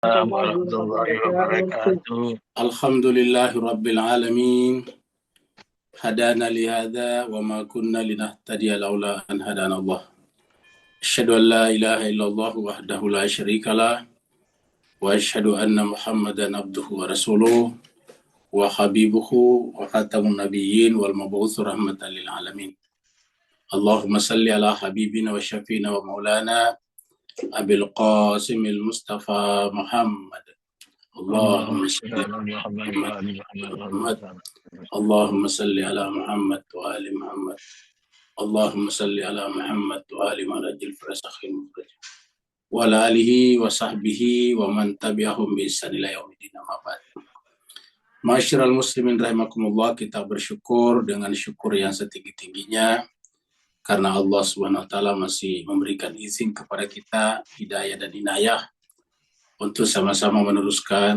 warahmatullahi wabarakatuh. Alhamdulillahi rabbil alamin. Hadana lihada wa ma kunna linahtadiya laula an hadana Allah. Asyhadu an la ilaha illallah wahdahu la syarikalah wa asyhadu anna Muhammadan abduhu wa rasuluh wa habibuhu wa khatamun nabiyyin wal mab'uts rahmatan lil alamin. Allahumma salli ala habibina wa syafiina wa maulana Abil Qasimil Mustafa Muhammad. Allahumma salli ala Muhammad. Allahumma salli ala Muhammad wa ali Muhammad. Allahumma salli ala Muhammad wa ali marajil firasakhil mufraj. Wa ala alihi wa sahbihi wa man tabi'ahum bi ihsan ila yaumil amma ba'd. Ma'asyiral muslimin rahimakumullah, kita bersyukur dengan syukur yang setinggi-tingginya karena Allah Subhanahu wa taala masih memberikan izin kepada kita hidayah dan inayah untuk sama-sama meneruskan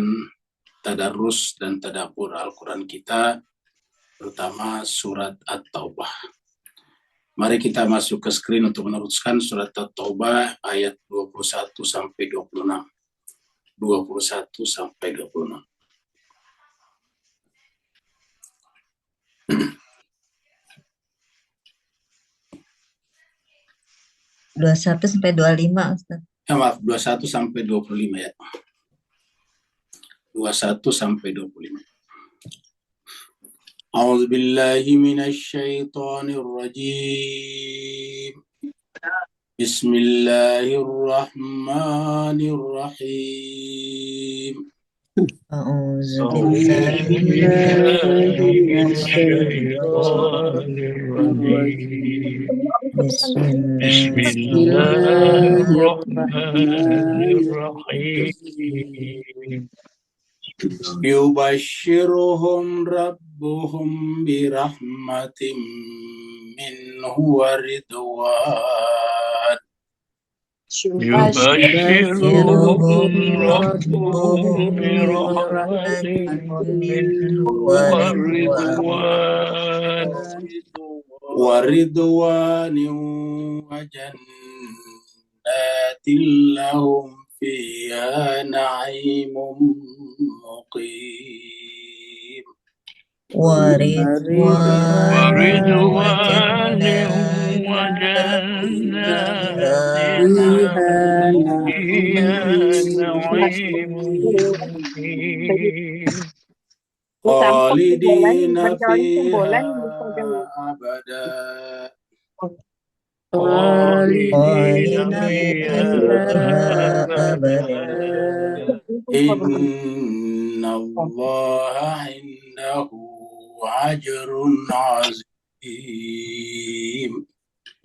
tadarus dan tadabbur Al-Qur'an kita, terutama surat At-Taubah. Mari kita masuk ke screen untuk meneruskan surat At-Taubah ayat 21 sampai 26. 21 sampai 26. (21 sampai 25) Ustaz. Ya, maaf, 21 sampai 25 ya. 21 sampai 25. A'udzu billahi minasy syaithanir rajim. Bismillahirrahmanirrahim. A'udzu billahi minasyaitonir rajim. Bismillahirrahmanirrahim. Yubashshiruhum rabbuhum birahmatin minhu wa ridwan. Yubashshiruhum rabbuhum birahmatin minhu wa ridwan. Waridwanin wa jannatin lahum fiha na'imun muqim. Waridwanin wa jannatin fiha na'imun muqim. Khalidina fiha abada. Khalidina fiha abada. Inna Allah indahu ajrun azim.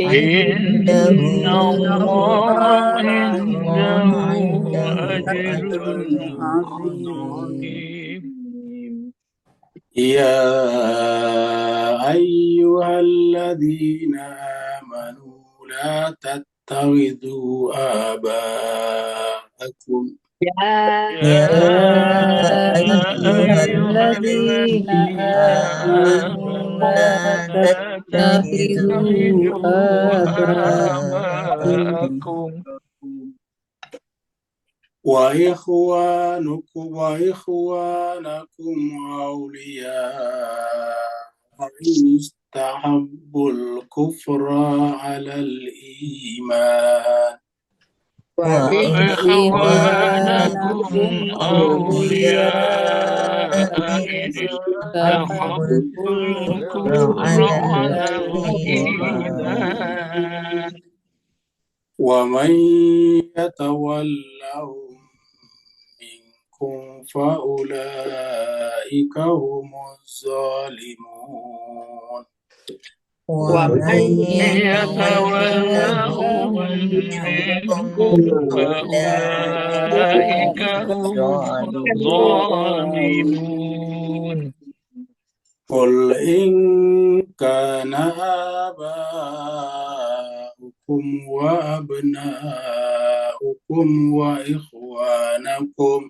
Inna Allah indahu ajrun azim. Ya ayyuhalladzina amanu la tattakhidhu aba'akum. Ya ayyuhalladzina amanu la tattakhidhu aba'akum Wa ikhwanukum awliya'a in istahabbul kufra 'alal iman. wa ikhwanakum awliya'a in istahabbul kufra 'alal iman. Wa man yatawallahum minkum fa ulaika humuz zalimun. Wa man yatawallahum minkum fa ulaika humuz zalimun. Qul in kana aba'ukum wa abna'ukum wa ikhwanakum.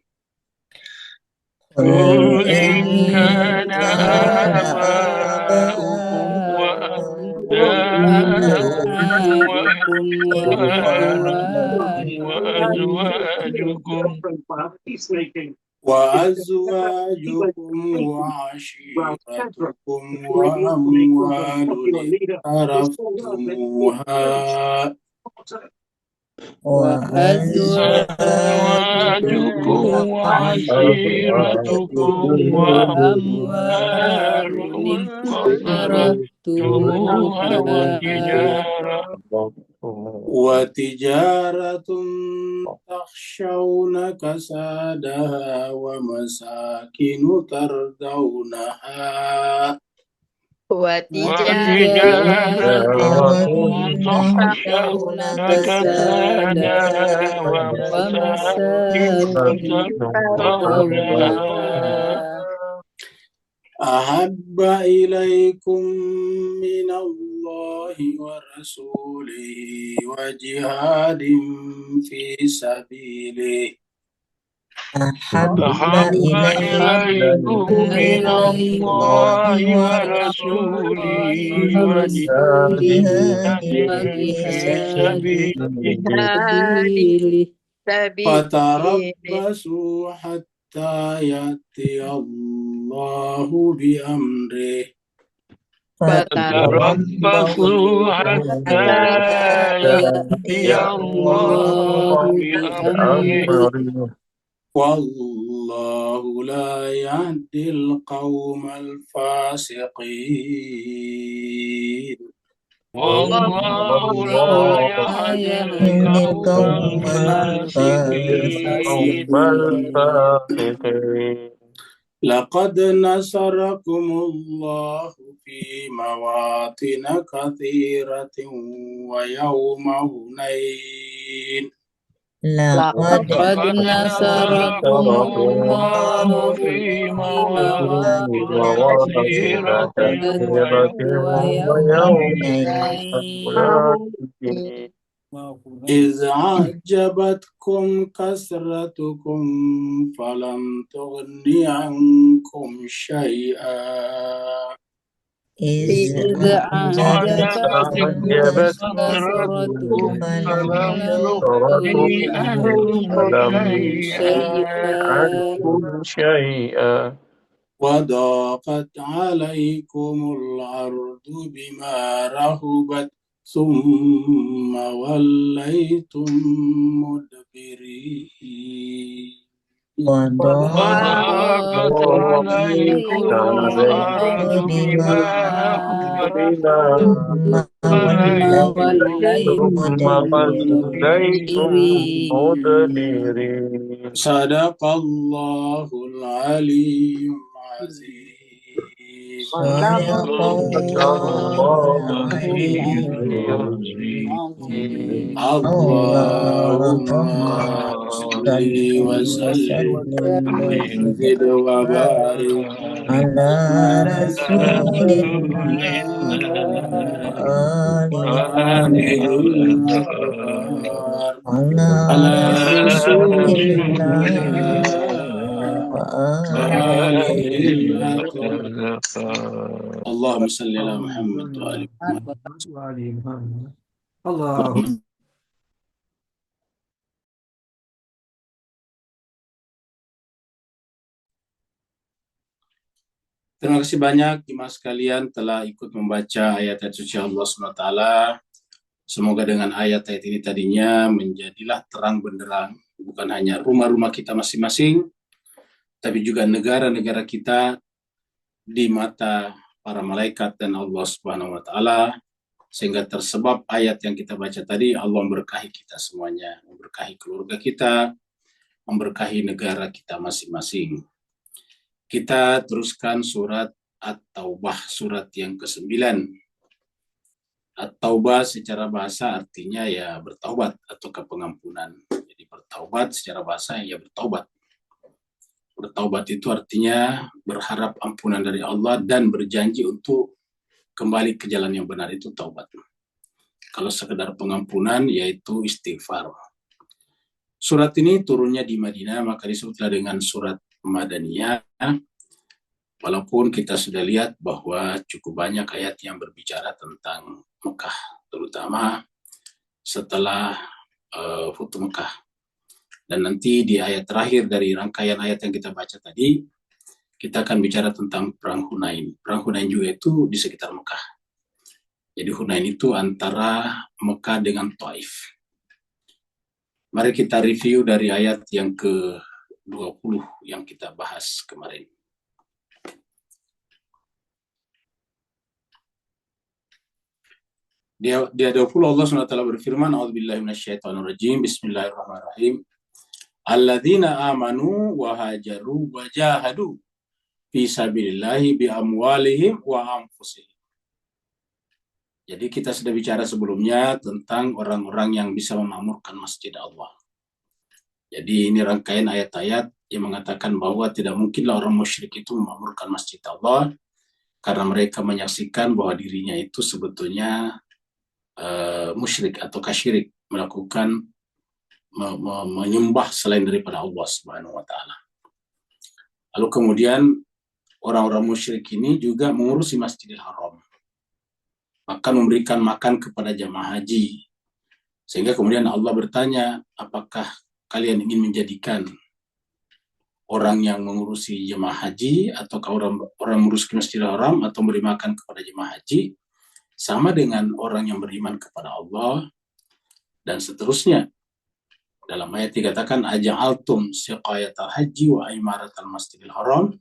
Qul in kana aba'ukum wa abna'ukum wa أزواجكم وأزواجكم وعشيرتكم وأموال اقترفتموها وأزواجكم وعشيرتكم وأموال اقترفتموها وتجارة تخشون كسادها ومساكن ترضونها وتجارة تخشون كسادها ومساكن ترضونها أحب إليكم من الله ورسوله وجهاد في سبيله أحب إليكم من الله ورسوله وجهاد في سبيله فتربصوا حتى يأتي الله بأمره فتربصوا حتى يأتي الله بأمره والله لا يهدي القوم الفاسقين والله لا يهدي القوم الفاسقين لقد نصركم الله في مواطن كثيرة ويوم هنين لقد نصركم الله في مواطن كثيرة ويوم حنين إذ أعجبتكم كثرتكم فلم تغن عنكم شيئا إذ أعجبتكم كثرتكم فلم تغن عنكم شيئا وضاقت عليكم الأرض بما رهبت ثم وليتم مدبرين وضاقت عليكم الأرض بما رحبت ثم وليتم مدبرين صدق الله العلي العظيم صدق الله العلي اللهم صل وسلم وزد وبارك على رسول الله وآله الأطهار على على رسول رسول الله الله وآله الأطهار اللهم صل على محمد وآل محمد. الله. Terima kasih banyak jemaah sekalian telah ikut membaca ayat-ayat suci Allah SWT. Semoga dengan ayat-ayat ini tadinya menjadilah terang benderang, bukan hanya rumah-rumah kita masing-masing, tapi juga negara-negara kita di mata para malaikat dan Allah Subhanahu wa Ta'ala, sehingga tersebab ayat yang kita baca tadi, Allah memberkahi kita semuanya, memberkahi keluarga kita, memberkahi negara kita masing-masing. Kita teruskan surat At-Taubah, surat yang ke-9. At-Taubah secara bahasa artinya ya bertaubat atau kepengampunan. Jadi bertaubat secara bahasa ya bertaubat. Bertaubat itu artinya berharap ampunan dari Allah dan berjanji untuk kembali ke jalan yang benar, itu taubat. Kalau sekedar pengampunan yaitu istighfar. Surat ini turunnya di Madinah, maka disebutlah dengan surat Madaniyah. Walaupun kita sudah lihat bahwa cukup banyak ayat yang berbicara tentang Mekah, terutama setelah Futuh Mekah. Dan nanti di ayat terakhir dari rangkaian ayat yang kita baca tadi, kita akan bicara tentang Perang Hunain. Perang Hunain juga itu di sekitar Mekah. Jadi Hunain itu antara Mekah dengan Taif. Mari kita review dari ayat yang ke-20 yang kita bahas kemarin. Dia 20 Allah SWT berfirman, A'udzubillahi minasyaitonirrajim, Bismillahirrahmanirrahim. Alladzina amanu wa hajaru wa jahadu fi sabilillahi bi amwalihim wa anfusihim. Jadi kita sudah bicara sebelumnya tentang orang-orang yang bisa memakmurkan masjid Allah. Jadi ini rangkaian ayat-ayat yang mengatakan bahwa tidak mungkinlah orang musyrik itu memakmurkan masjid Allah karena mereka menyaksikan bahwa dirinya itu sebetulnya musyrik atau kasyirik, melakukan menyembah selain daripada Allah Subhanahu wa taala. Lalu kemudian orang-orang musyrik ini juga mengurusi Masjidil Haram, bahkan memberikan makan kepada jamaah haji. Sehingga kemudian Allah bertanya, apakah kalian ingin menjadikan orang yang mengurusi jemaah haji ataukah orang mengurusi Masjidil Haram atau memberi makan kepada jemaah haji sama dengan orang yang beriman kepada Allah dan seterusnya. Dalam ayat dikatakan aja'altum siqayatal haji wa imaratal Masjidil Haram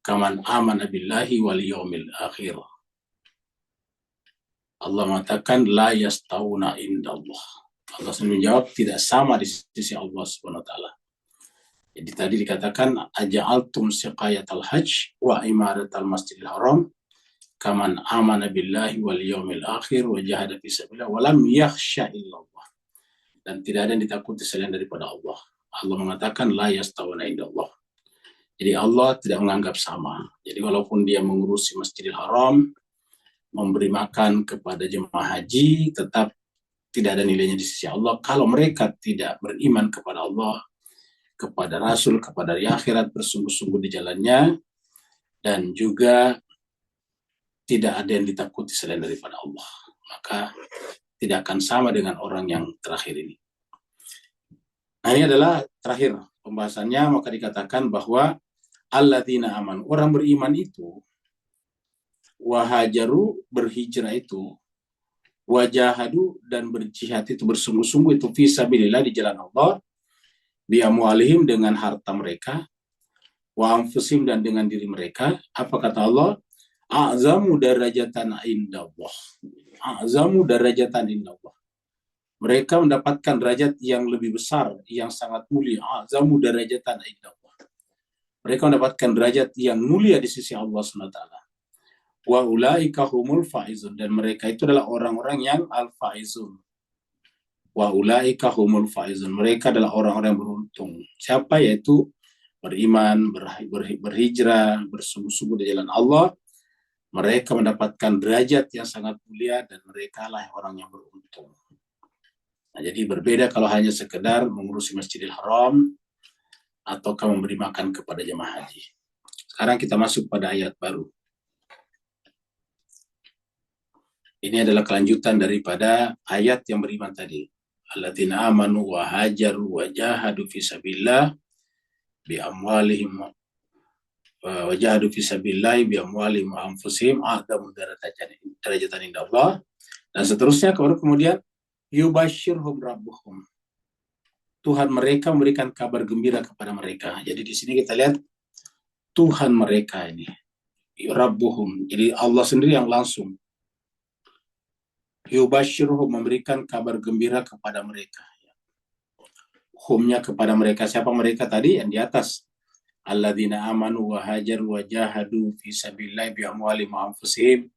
kaman amana billahi wal yaumil akhir. Allah mengatakan la yastawuna indallah. Allah sendiri menjawab tidak sama di sisi Allah Subhanahu wa taala. Jadi tadi dikatakan aja'altum siqayatal hajj wa imaratal Masjidil Haram kaman amana billahi wal yaumil akhir wa jahada fi sabilillah wa lam yakhsha illallah. Dan tidak ada yang ditakuti selain daripada Allah. Allah mengatakan la yastawuna indallah. Jadi Allah tidak menganggap sama. Jadi walaupun dia mengurusi Masjidil Haram, memberi makan kepada jemaah haji, tetap tidak ada nilainya di sisi Allah kalau mereka tidak beriman kepada Allah, kepada Rasul, kepada hari akhirat, bersungguh-sungguh di jalannya, dan juga tidak ada yang ditakuti selain daripada Allah. Maka tidak akan sama dengan orang yang terakhir ini. Nah, ini adalah terakhir pembahasannya, maka dikatakan bahwa alladzina aman, orang beriman itu, wahajaru, berhijrah itu, wajahadu, dan berjihad itu, bersungguh-sungguh itu, fisabilillah, di jalan Allah, biamwalihim, dengan harta mereka, wa anfusim, dan dengan diri mereka. Apa kata Allah? A'zamu darajatan indallah. A'zamu darajatan indallah. Mereka mendapatkan derajat yang lebih besar, yang sangat mulia. A'zamu darajatan indallah. Mereka mendapatkan derajat yang mulia di sisi Allah SWT. Wa ulaika humul faizun, dan mereka itu adalah orang-orang yang al-faizun. Wa ulaika humul faizun, mereka adalah orang-orang yang beruntung. Siapa? Yaitu beriman, berhijrah, bersungguh-sungguh di jalan Allah. Mereka mendapatkan derajat yang sangat mulia dan mereka lah orang yang beruntung. Nah, jadi berbeda kalau hanya sekedar mengurusi Masjidil Haram ataukah memberi makan kepada jemaah haji. Sekarang kita masuk pada ayat baru. Ini adalah kelanjutan daripada ayat yang beriman tadi. Alladzina amanu wa hajaru wa jahadu fi sabilillah bi amwalihim wa jahadu fi sabilillah bi amwalihim wa anfusihim a'zamu darajatan indallah, dan seterusnya. Kemudian yubashshirhum rabbuhum, Tuhan mereka memberikan kabar gembira kepada mereka. Jadi di sini kita lihat Tuhan mereka ini, rabbuhum, jadi Allah sendiri yang langsung. Yubashshirhum, memberikan kabar gembira kepada mereka. Humnya kepada mereka. Siapa mereka tadi? Yang di atas. Alladzina amanu wa hajaru wa jahadu fi sabilillah bi amwalihim wa anfusihim.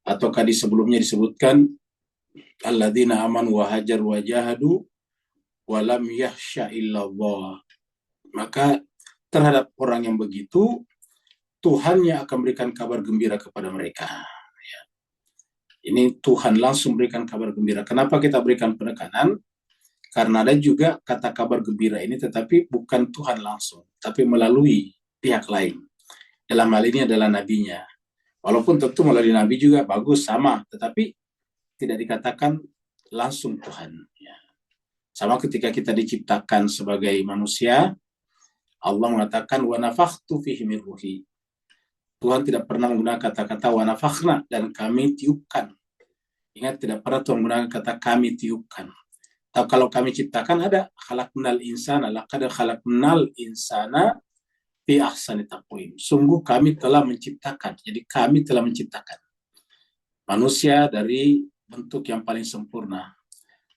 Ataukah di sebelumnya disebutkan alladzina amanu wa hajaru wa jahadu wa lam yakhsha illallah. Maka terhadap orang yang begitu, Tuhan yang akan berikan kabar gembira kepada mereka. Ya. Ini Tuhan langsung berikan kabar gembira. Kenapa kita berikan penekanan? Karena ada juga kata kabar gembira ini, tetapi bukan Tuhan langsung, tapi melalui pihak lain. Dalam hal ini adalah nabinya. Walaupun tentu melalui nabi juga bagus, sama, tetapi tidak dikatakan langsung Tuhan. Ya. Sama ketika kita diciptakan sebagai manusia, Allah mengatakan wa nafakhtu fihi min ruhi. Tuhan tidak pernah menggunakan kata-kata wa nafakhna, dan kami tiupkan. Ingat, tidak pernah Tuhan menggunakan kata kami tiupkan. Atau kalau kami ciptakan ada khalaqnal insana, laqad khalaqnal insana fi ahsani taqwim. Sungguh kami telah menciptakan. Jadi kami telah menciptakan manusia dari bentuk yang paling sempurna.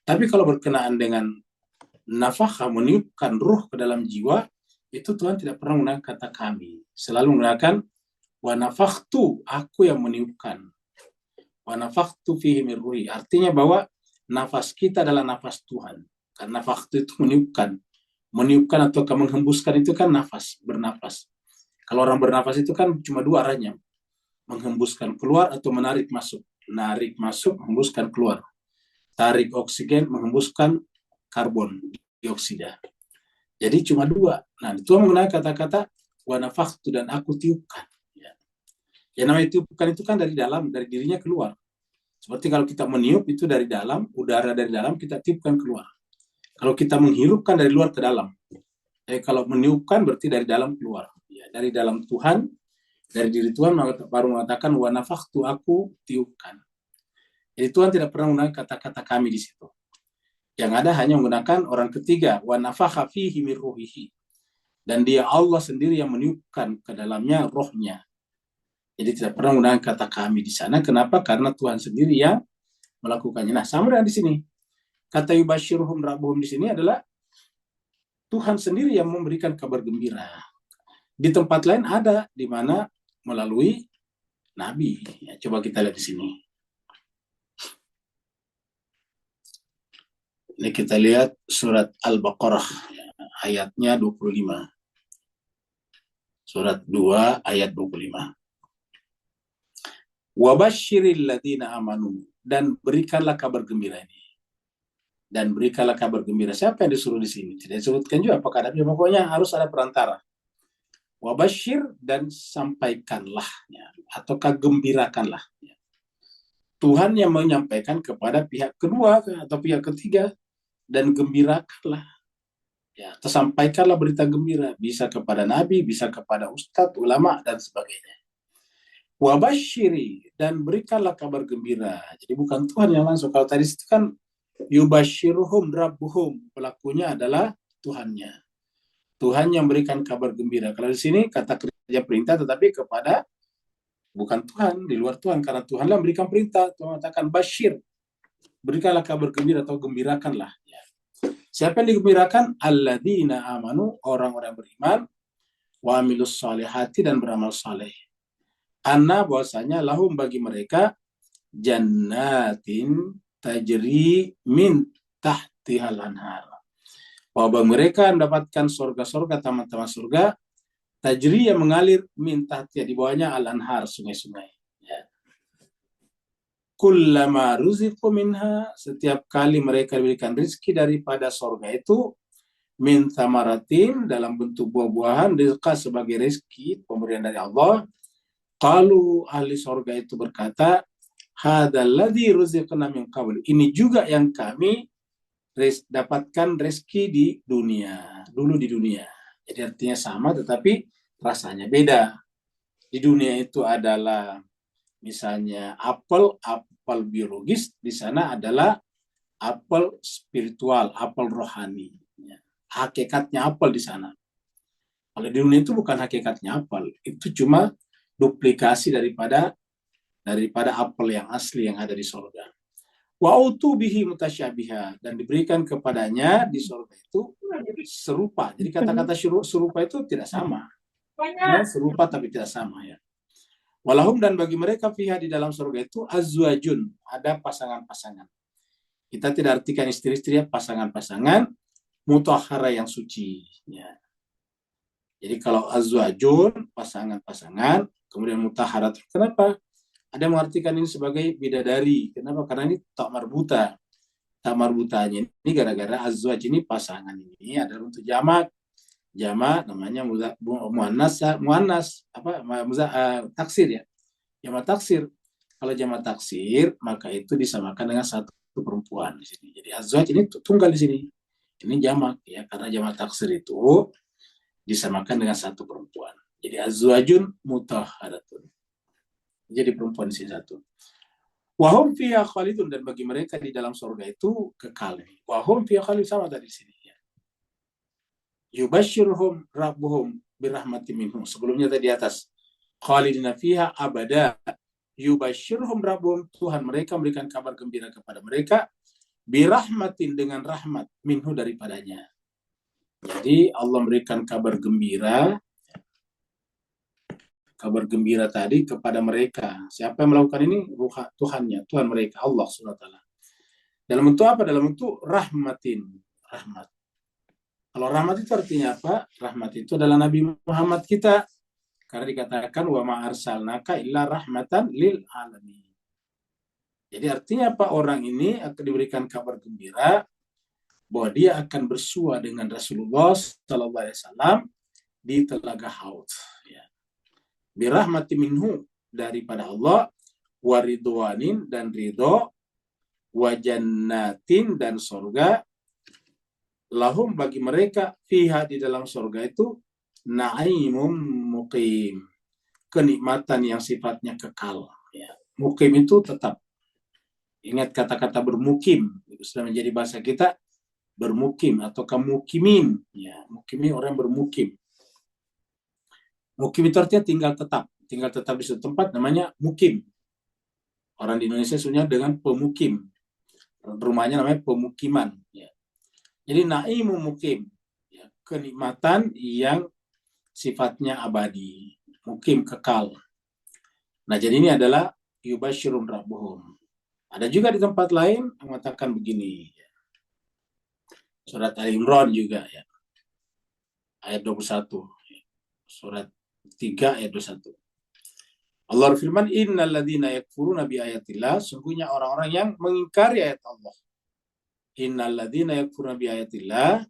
Tapi kalau berkenaan dengan nafakha, meniupkan ruh ke dalam jiwa, itu Tuhan tidak pernah menggunakan kata kami. Selalu menggunakan wa nafakhtu, aku yang meniupkan. Wa nafakhtu fihi min ruhi. Artinya bahwa nafas kita adalah nafas Tuhan. Karena nafakhtu itu meniupkan. Meniupkan atau menghembuskan itu kan nafas, bernafas. Kalau orang bernafas itu kan cuma dua arahnya. Menghembuskan keluar atau menarik masuk. Narik masuk, menghembuskan keluar. Tarik oksigen, menghembuskan karbon dioksida. Jadi cuma dua. Nah, Tuhan menggunakan kata-kata wa nafakhtu, dan aku tiupkan. Ya. Yang namanya tiupkan itu kan dari dalam, dari dirinya keluar. Seperti kalau kita meniup itu dari dalam, udara dari dalam kita tiupkan keluar. Kalau kita menghirupkan dari luar ke dalam. Kalau meniupkan berarti dari dalam keluar. Ya, dari dalam Tuhan, dari diri Tuhan baru mengatakan wa nafakhtu, aku tiupkan. Jadi Tuhan tidak pernah menggunakan kata-kata kami di situ. Yang ada hanya menggunakan orang ketiga, wa nafakha fihi min ruhihi. Dan dia Allah sendiri yang meniupkan ke dalamnya rohnya. Jadi tidak pernah menggunakan kata kami di sana. Kenapa? Karena Tuhan sendiri yang melakukannya. Nah, sama dengan di sini. Kata yubashiruhum rabbuhum di sini adalah Tuhan sendiri yang memberikan kabar gembira. Di tempat lain ada, di mana melalui Nabi. Ya, coba kita lihat di sini. Ini kita lihat surat Al-Baqarah, ayatnya 25. Surat 2 ayat 25. Wabashiril ladina amanu, dan berikanlah kabar gembira ini. Dan berikanlah kabar gembira. Siapa yang disuruh di sini? Tidak disebutkan juga apakah ada, pokoknya harus ada perantara. Wabashir, dan sampaikanlah, ya, ataukah gembirakanlah. Ya. Tuhan yang menyampaikan kepada pihak kedua atau pihak ketiga, dan gembirakanlah. Ya, tersampaikanlah berita gembira, bisa kepada nabi, bisa kepada ustadz, ulama, dan sebagainya. Wabashiri, dan berikanlah kabar gembira. Jadi bukan Tuhan yang langsung. Kalau tadi itu kan yubashiruhum rabbuhum, pelakunya adalah Tuhannya. Tuhan yang berikan kabar gembira. Kalau di sini kata kerja perintah, tetapi kepada bukan Tuhan, di luar Tuhan, karena Tuhanlah memberikan perintah. Tuhan mengatakan bashir, berikanlah kabar gembira atau gembirakanlah. Ya. Siapa yang digembirakan? Alladzina amanu, orang-orang beriman, wa amilus salihati, dan beramal saleh. Anna, bahwasanya lahum, bagi mereka, jannatin tajri min tahtihal anhar. Bahwa mereka mendapatkan surga-surga, taman-taman surga, tajri yang mengalir min tahtihah, di bawahnya al-anhar, sungai-sungai. Ya. Kullama ruziqu minha, setiap kali mereka diberikan rezeki daripada surga itu, min thamaratin, dalam bentuk buah-buahan, rizqa sebagai rezeki, pemberian dari Allah. Qalu, ahli surga itu berkata, hadzal ladzi ruziqna min qabl, ini juga yang kami dapatkan rezeki di dunia, dulu di dunia. Jadi artinya sama tetapi rasanya beda. Di dunia itu adalah misalnya apel biologis, di sana adalah apel spiritual, apel rohani. Hakikatnya apel di sana. Kalau di dunia itu bukan hakikatnya apel, itu cuma duplikasi daripada apel yang asli yang ada di surga. Wa utu bihi mutasyabiha, dan diberikan kepadanya di surga itu serupa. Jadi kata-kata serupa itu tidak sama. Ya, serupa tapi tidak sama, ya. Walahum, dan bagi mereka fiha, di dalam surga itu azwajun, ada pasangan-pasangan. Kita tidak artikan istri-istri, ya, pasangan-pasangan mutahhara yang suci, ya. Jadi kalau azwajun, pasangan-pasangan, kemudian mutahharat, kenapa? Ada yang mengartikan ini sebagai bidadari. Kenapa? Karena ini tak marbuta. Tak marbutanya ini gara-gara azwaj ini, pasangan ini adalah untuk jamak. Jamak namanya muannas, taksir, ya. Jamak taksir. Kalau jamak taksir, maka itu disamakan dengan satu satu perempuan di sini. Jadi azwaj ini tunggal di sini. Ini jamak ya, karena jamak taksir itu disamakan dengan satu perempuan. Jadi azwajun mutahharatun. Jadi perempuan di sini satu. Wahum fiha khalidun, dan bagi mereka di dalam surga itu kekal. Wahum fiha khalidun, sama tadi di sini ya. Yubashshiruhum rabbuhum birahmatin minhu. Sebelumnya tadi atas khalidina fiha abada. Yubashshiruhum rabbuhum, Tuhan mereka memberikan kabar gembira kepada mereka birahmatin, dengan rahmat, minhu, daripadanya. Jadi Allah memberikan kabar gembira tadi kepada mereka. Siapa yang melakukan ini? Tuhannya, Tuhan mereka, Allah SWT. Dalam bentuk apa? Dalam bentuk rahmatin, rahmat. Kalau rahmat itu artinya apa? Rahmat itu adalah Nabi Muhammad kita. Karena dikatakan wa ma arsalnaka illa rahmatan lil alamin. Jadi artinya apa? Orang ini akan diberikan kabar gembira bahwa dia akan bersua dengan Rasulullah SAW di telaga Haud. Ya. Birahmati minhu, daripada Allah, waridwanin, dan ridho, wajannatin, dan sorga, lahum, bagi mereka, fiha, di dalam sorga itu, na'imum muqim, kenikmatan yang sifatnya kekal. Ya. Muqim itu tetap. Ingat kata-kata bermukim, itu sudah menjadi bahasa kita, bermukim atau kemukimin. Ya, mukimin orang bermukim. Mukim itu artinya tinggal tetap di suatu tempat, namanya mukim. Orang di Indonesia sebenarnya dengan pemukim. Rumahnya namanya pemukiman. Ya. Jadi naimu mukim, ya, kenikmatan yang sifatnya abadi, mukim, kekal. Nah, jadi ini adalah yubashirun rabbuhum. Ada juga di tempat lain mengatakan begini. Surat Al-Imran juga ya. Ayat 21. Surat 3 ayat 21. Allah berfirman, innal ladzina yakfuruna bi ayatillah, sungguhnya orang-orang yang mengingkari ayat Allah. Innal ladzina yakfuruna bi ayatillah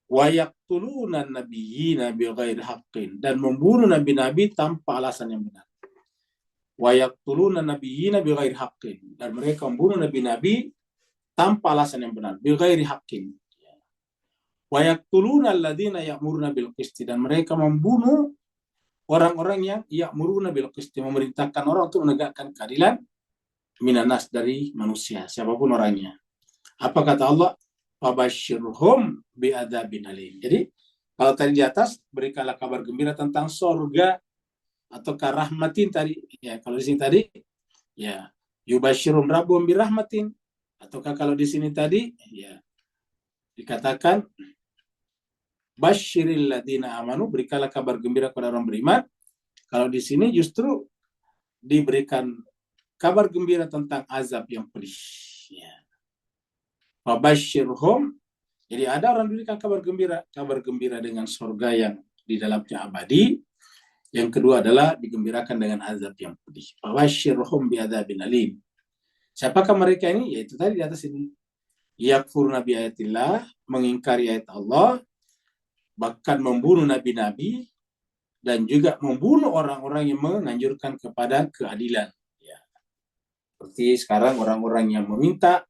wa yaqtuluna nabiyyina bighairi haqqin, dan membunuh nabi-nabi tanpa alasan yang benar. Wa yaqtuluna nabiyyina bighairi haqqin, dan mereka membunuh nabi-nabi tanpa alasan yang benar, bighairi haqqin. Wa yaqtuluna alladziina ya'muruna bil qisti, dan mereka membunuh orang-orang yang ya'muruna bil qisti, memerintahkan orang untuk menegakkan keadilan, minan nas, dari manusia, siapapun orangnya. Apa kata Allah? Fabashshirhum bi'adzabin alim. Jadi kalau tadi di atas berikanlah kabar gembira tentang surga atau karahmatin tadi, ya kalau di sini tadi ya yubashshirum rabbuhum birahmatin, ataukah kalau di sini tadi ya dikatakan basyiril ladzina amanu, berikanlah kabar gembira kepada orang beriman. Kalau di sini justru diberikan kabar gembira tentang azab yang pedih. Ya. Fabasyirhum, jadi ada orang diberikan kabar gembira dengan surga yang di dalamnya abadi. Yang kedua adalah digembirakan dengan azab yang pedih. Fabasyirhum bi'adzabin alim. Siapakah mereka ini? Yaitu tadi di atas ini. Yakfuruna bi ayatillah, mengingkari ayat Allah, bahkan membunuh nabi-nabi, dan juga membunuh orang-orang yang menganjurkan kepada keadilan. Ya. Seperti sekarang orang-orang yang meminta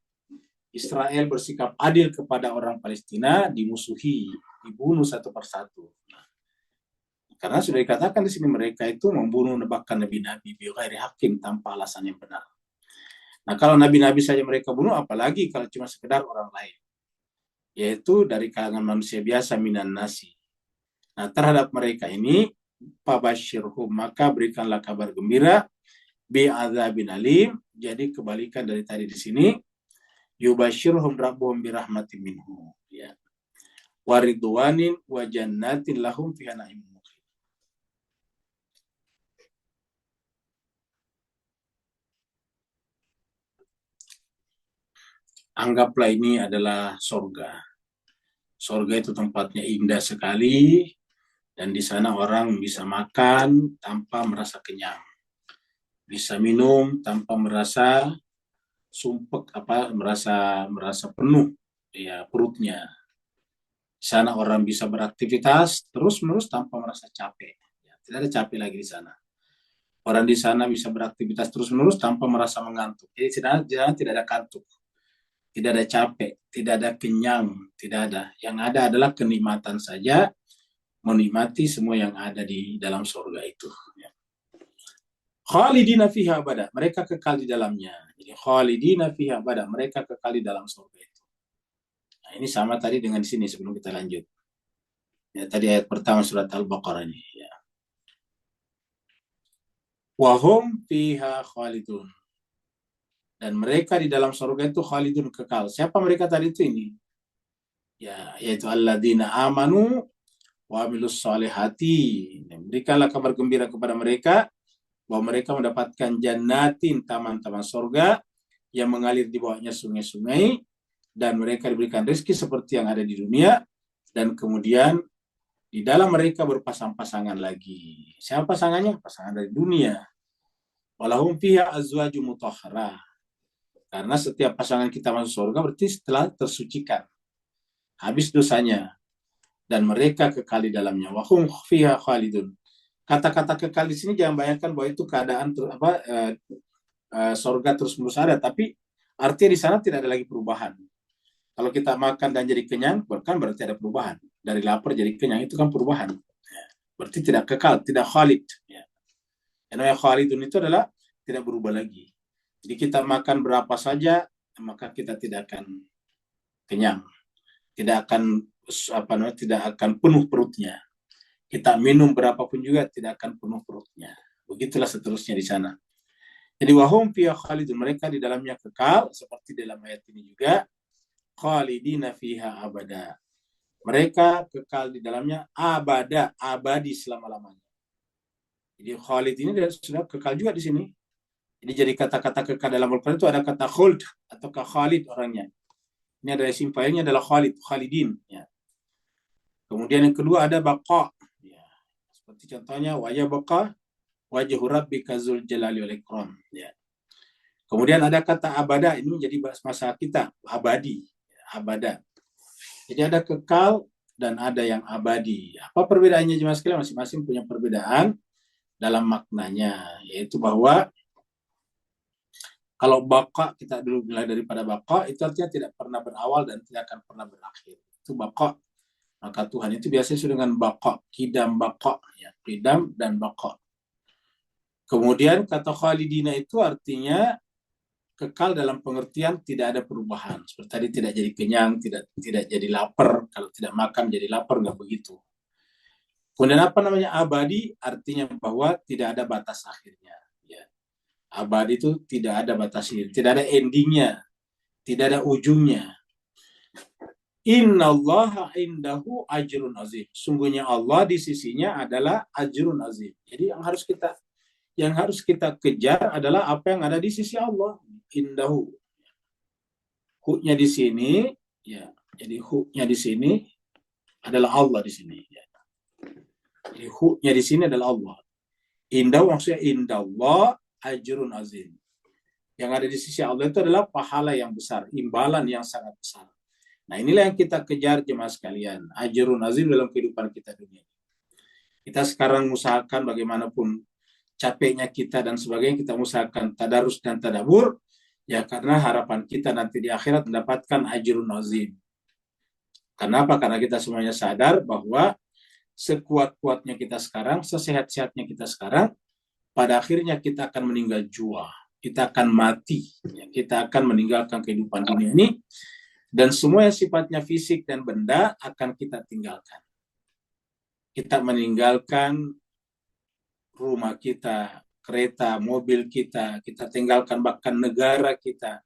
Israel bersikap adil kepada orang Palestina dimusuhi, dibunuh satu persatu. Karena sudah dikatakan di sini mereka itu membunuh bahkan nabi-nabi bighairi haqqin, tanpa alasan yang benar. Nah, kalau nabi-nabi saja mereka bunuh, apalagi kalau cuma sekedar orang lain, yaitu dari kalangan manusia biasa, minan nasi. Nah, terhadap mereka ini fabashshirhum, maka berikanlah kabar gembira bi'adzabin alim. Jadi kebalikan dari tadi di sini, yubashshirhum rabbuhum birahmatin minhu, ya, waridwanin wa jannatin lahum fiha na'imun. Anggaplah ini adalah surga. Surga itu tempatnya indah sekali, dan di sana orang bisa makan tanpa merasa kenyang, bisa minum tanpa merasa sumpek, merasa penuh ya perutnya. Di sana orang bisa beraktivitas terus-menerus tanpa merasa capek. Ya, tidak ada capek lagi di sana. Orang di sana bisa beraktivitas terus-menerus tanpa merasa mengantuk. Jadi tidak ada kantuk, tidak ada capek, tidak ada kenyang, tidak ada. Yang ada adalah kenikmatan saja, menikmati semua yang ada di dalam surga itu. Khalidina fiha abada, mereka kekal di dalamnya. Jadi khalidina fiha abada, mereka kekal di dalam surga itu. Nah, ini sama tadi dengan di sini sebelum kita lanjut. Ya, tadi ayat pertama surat Al-Baqarah ini. Ya. Wahum fiha khalidun. Dan mereka di dalam surga itu khalidun, kekal. Siapa mereka tadi itu ini? Ya, yaitu alladzina amanu wa amilus solihati. Berikanlah kabar gembira kepada mereka bahwa mereka mendapatkan jannatin, taman-taman surga yang mengalir di bawahnya sungai-sungai, dan mereka diberikan rezeki seperti yang ada di dunia, dan kemudian di dalam mereka berpasang-pasangan lagi. Siapa pasangannya? Pasangan dari dunia. Walahum fiha azwaju mutahharah. Karena setiap pasangan kita masuk surga berarti setelah tersucikan, habis dosanya, dan mereka kekal di dalamnya. Wahum fiha khalidun. Kata-kata kekal di sini jangan bayangkan bahwa itu keadaan surga terus menerus ada, tapi artinya di sana tidak ada lagi perubahan. Kalau kita makan dan jadi kenyang, bahkan berarti ada perubahan. Dari lapar jadi kenyang itu kan perubahan. Berarti tidak kekal, tidak khalid. Yang namanya khalidun itu adalah tidak berubah lagi. Jadi kita makan berapa saja, maka kita tidak akan kenyang, tidak akan penuh perutnya. Kita minum berapapun juga tidak akan penuh perutnya. Begitulah seterusnya di sana. Jadi wahum fiha khalidun, mereka di dalamnya kekal, seperti dalam ayat ini juga, khalidina fiha abada. Mereka kekal di dalamnya abada, abadi selama-lamanya. Jadi khalid ini sudah kekal juga di sini. Jadi kata-kata kekal dalam Al-Quran itu ada kata khuld atau khalid orangnya. Ini ada isim fa'ilnya adalah khalid, khalidin. Ya. Kemudian yang kedua ada baqa. Ya. Seperti contohnya wajah baqa wajhu rabbika dzul jalali wal ikram. Ya. Kemudian ada kata abada, ini menjadi masa kita, abadi, abada. Jadi ada kekal dan ada yang abadi. Apa perbedaannya jemaah sekalian? Masing-masing punya perbedaan dalam maknanya, yaitu bahwa kalau baqa, kita dulu mulai daripada baqa, itu artinya tidak pernah berawal dan tidak akan pernah berakhir. Itu baqa. Maka Tuhan itu biasanya sudah dengan baqa, kidam baqa, ya, kidam dan baqa. Kemudian kata khalidina itu artinya kekal dalam pengertian tidak ada perubahan. Seperti tadi tidak jadi kenyang, tidak jadi lapar. Kalau tidak makan jadi lapar, nggak begitu. Kemudian apa namanya abadi? Artinya bahwa tidak ada batas akhirnya. Ya. Abadi itu tidak ada batas akhir, tidak ada endingnya, tidak ada ujungnya. Innallaha indahu ajrun azim. Sungguhnya Allah di sisinya adalah ajrun azim. Jadi yang harus kita kejar adalah apa yang ada di sisi Allah. Indahu. Hu-nya di sini, ya. Jadi hu-nya di sini adalah Allah di sini. Ya. Jadi hu-nya di sini adalah Allah. Indahu maksudnya indallah ajrun azim. Yang ada di sisi Allah itu adalah pahala yang besar, imbalan yang sangat besar. Nah inilah yang kita kejar jemaah sekalian. Ajrun azim dalam kehidupan kita dunia. Kita sekarang usahakan bagaimanapun capeknya kita dan sebagainya, kita usahakan tadarus dan tadabur, ya karena harapan kita nanti di akhirat mendapatkan ajrun azim. Kenapa? Karena kita semuanya sadar bahwa sekuat-kuatnya kita sekarang, sesehat-sehatnya kita sekarang, pada akhirnya kita akan meninggal jua, kita akan mati, kita akan meninggalkan kehidupan dunia ini, dan semua yang sifatnya fisik dan benda akan kita tinggalkan. Kita meninggalkan rumah kita, kereta, mobil kita tinggalkan bahkan negara kita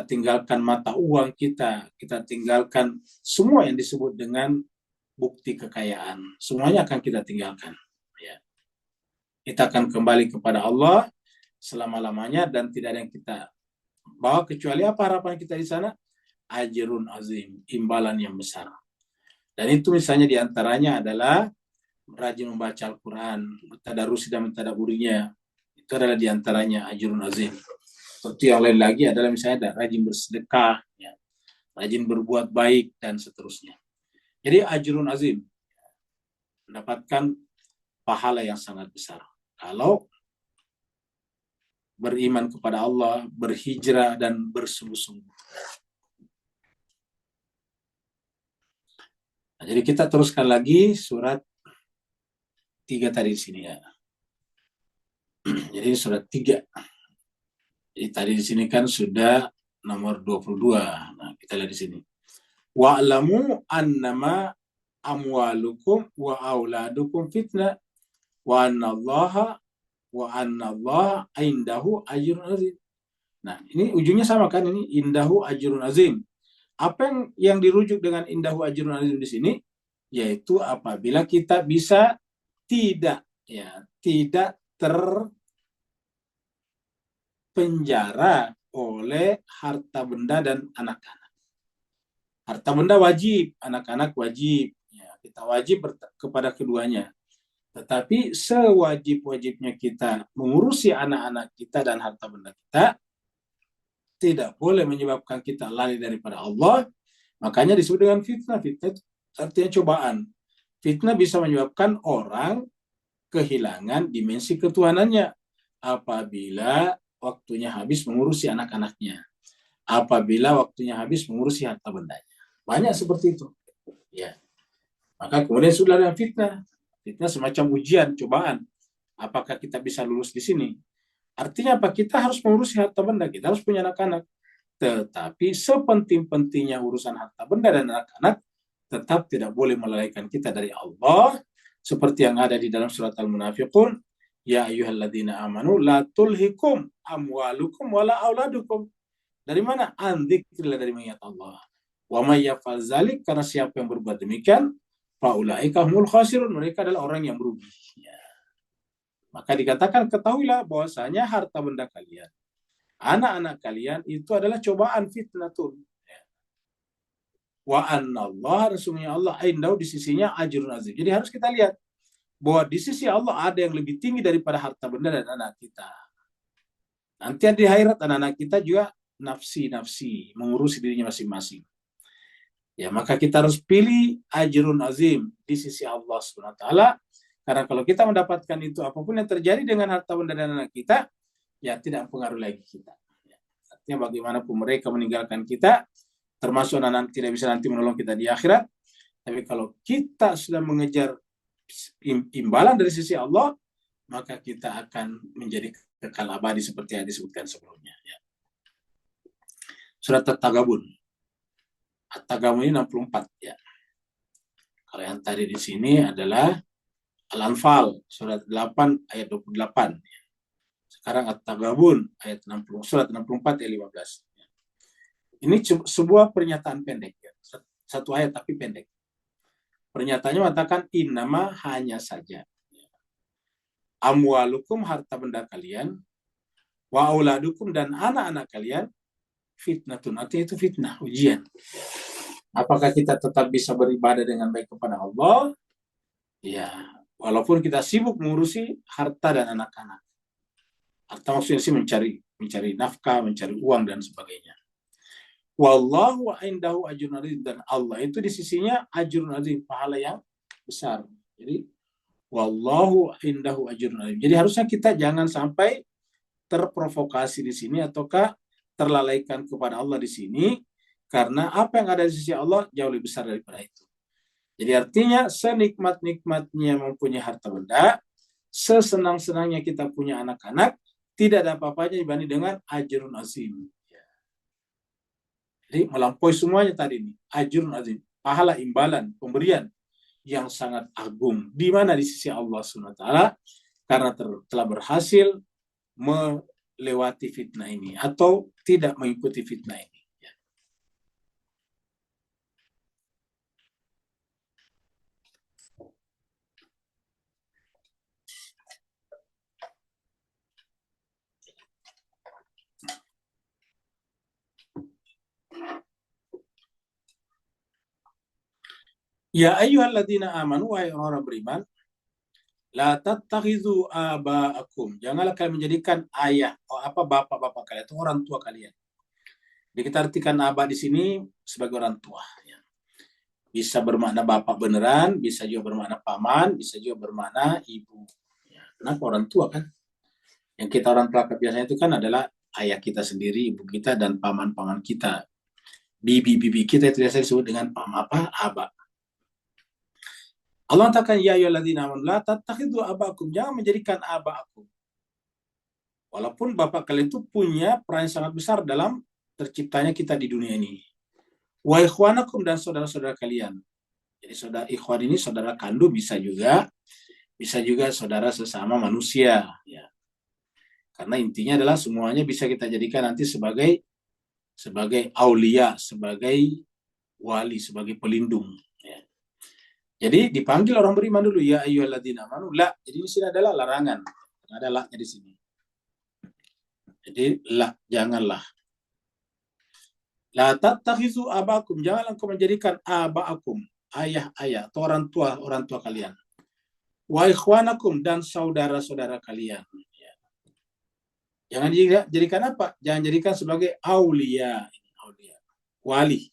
tinggalkan mata uang kita tinggalkan semua yang disebut dengan bukti kekayaan. Semuanya akan kita tinggalkan. Ya. Kita akan kembali kepada Allah selama-lamanya dan tidak ada yang kita bawa kecuali apa harapan kita di sana? Ajrun azim, imbalan yang besar. Dan itu misalnya diantaranya adalah rajin membaca Al-Quran, tadarus dan mentadaburinya. Itu adalah diantaranya ajrun azim. Seperti yang lain lagi adalah misalnya rajin bersedekah, ya, rajin berbuat baik, dan seterusnya. Jadi ajrun azim, mendapatkan pahala yang sangat besar. Kalau beriman kepada Allah, berhijrah dan bersungguh-sungguh. Nah, jadi kita teruskan lagi surat 3 tadi di sini ya. Jadi surat 3. Jadi tadi di sini kan sudah nomor 22. Nah, kita lihat di sini. Wa'lamu annama amwalukum wa auladukum fitnah wa annallaha indahu ajrun azim. Nah, ini ujungnya sama kan, ini indahu ajrun azim. Apa yang dirujuk dengan indahu ajrun azim di sini? Yaitu apabila kita bisa tidak terpenjara oleh harta benda dan anak-anak. Harta benda wajib, anak-anak wajib. Ya, kita wajib kepada keduanya. Tetapi sewajib-wajibnya kita mengurusi anak-anak kita dan harta benda kita, tidak boleh menyebabkan kita lari daripada Allah. Makanya disebut dengan fitnah. Fitnah itu artinya cobaan. Fitnah bisa menyebabkan orang kehilangan dimensi ketuhanannya apabila waktunya habis mengurusi anak-anaknya, apabila waktunya habis mengurusi harta bendanya. Banyak seperti itu. Ya. Maka kemudian sudah ada fitnah. Fitnah semacam ujian, cobaan. Apakah kita bisa lulus di sini? Artinya apa? Kita harus mengurusi harta benda, kita harus punya anak-anak. Tetapi sepenting-pentingnya urusan harta benda dan anak-anak tetap tidak boleh melalaikan kita dari Allah. Seperti yang ada di dalam surat Al-Munafiqun, ya ayyuhalladzina amanu la tulhikum amwalukum wala auladukum. Dari mana? Andzikrillah, dari mengingat Allah. Wa may yaf'al zalik, karena siapa yang berbuat demikian, faulaika humul khasirun, mereka adalah orang yang merugi. Ya. Maka dikatakan, ketahuilah bahwasanya harta benda kalian, anak-anak kalian itu adalah cobaan, fitnatun. Ya. Wa anna Allah, sesungguhnya Allah indahu, di sisinya ajrun azim. Jadi harus kita lihat bahwa di sisi Allah ada yang lebih tinggi daripada harta benda dan anak kita. Nanti di akhirat anak-anak kita juga nafsi mengurusi dirinya masing-masing. Ya, maka kita harus pilih ajrun azim di sisi Allah SWT. Karena kalau kita mendapatkan itu, apapun yang terjadi dengan harta benda dan anak kita, ya tidak mempengaruhi lagi kita. Ya. Artinya bagaimanapun mereka meninggalkan kita, termasuk anak tidak bisa nanti menolong kita di akhirat. Tapi kalau kita sudah mengejar imbalan dari sisi Allah, maka kita akan menjadi kekal abadi seperti yang disebutkan sebelumnya. Ya. Surat At-Tagabun. At-Tagabun ini 64 ya. Kalau yang tadi di sini adalah Al-Anfal surat 8 ayat 28. Sekarang At-Tagabun ayat 60, surat 64 ayat 15. Ini sebuah pernyataan pendek ya. Satu ayat tapi pendek. Pernyataannya mengatakan innama, hanya saja. Amwalukum, harta benda kalian, wa auladukum, dan anak-anak kalian, fitnatun, artinya itu fitnah, ujian. Apakah kita tetap bisa beribadah dengan baik kepada Allah? Ya, walaupun kita sibuk mengurusi harta dan anak-anak. Harta maksudnya sih mencari nafkah, mencari uang dan sebagainya. Wallahu indahu ajrun azim, dan Allah itu di sisinya ajrun azim, pahala yang besar. Jadi wallahu indahu ajrun azim. Jadi harusnya kita jangan sampai terprovokasi di sini ataukah terlalaikan kepada Allah di sini, karena apa yang ada di sisi Allah jauh lebih besar daripada itu. Jadi artinya senikmat-nikmatnya mempunyai harta benda, sesenang-senangnya kita punya anak-anak, tidak ada apa-apanya dibanding dengan ajrun azim. Jadi melampaui semuanya tadi ini, ajrun azim, pahala, imbalan, pemberian yang sangat agung. Di mana? Di sisi Allah SWT, karena telah berhasil melewati fitnah ini atau tidak mengikuti fitnah ini. Ya ayyuhalladzina amanu, wahai orang beriman, la tattakhidhu aba'akum, janganlah kalian menjadikan ayah bapak-bapak kalian atau orang tua kalian. Jadi kita artikan aba di sini sebagai orang tua. Ya. Bisa bermakna bapak beneran, bisa juga bermakna paman, bisa juga bermakna ibu. Ya. Kenapa orang tua kan? Yang kita orang tua biasanya itu kan adalah ayah kita sendiri, ibu kita, dan paman-paman kita. Bibi-bibi kita itu biasanya disebut dengan aba. Allah katakan, ya ayyuhalladzina amanu la tattakhidhu abakum, jangan menjadikan aba aku. Walaupun bapak kalian itu punya peran yang sangat besar dalam terciptanya kita di dunia ini. Wa ikhwanakum, dan saudara-saudara kalian. Jadi saudara ikhwan ini saudara kandung, bisa juga saudara sesama manusia, ya. Karena intinya adalah semuanya bisa kita jadikan nanti sebagai aulia, sebagai wali, sebagai pelindung, ya. Jadi dipanggil orang beriman dulu, ya ayyuhalladzina amanu, la. Jadi di sini adalah larangan. Ada la-nya di sini. Jadi la, janganlah. La tattakhizu abakum, janganlah kau menjadikan abaakum, ayah-ayah atau orang tua kalian. Wa ikhwanakum, dan saudara-saudara kalian. Ya. Jangan jadikan apa? Jangan jadikan sebagai aulia, wali.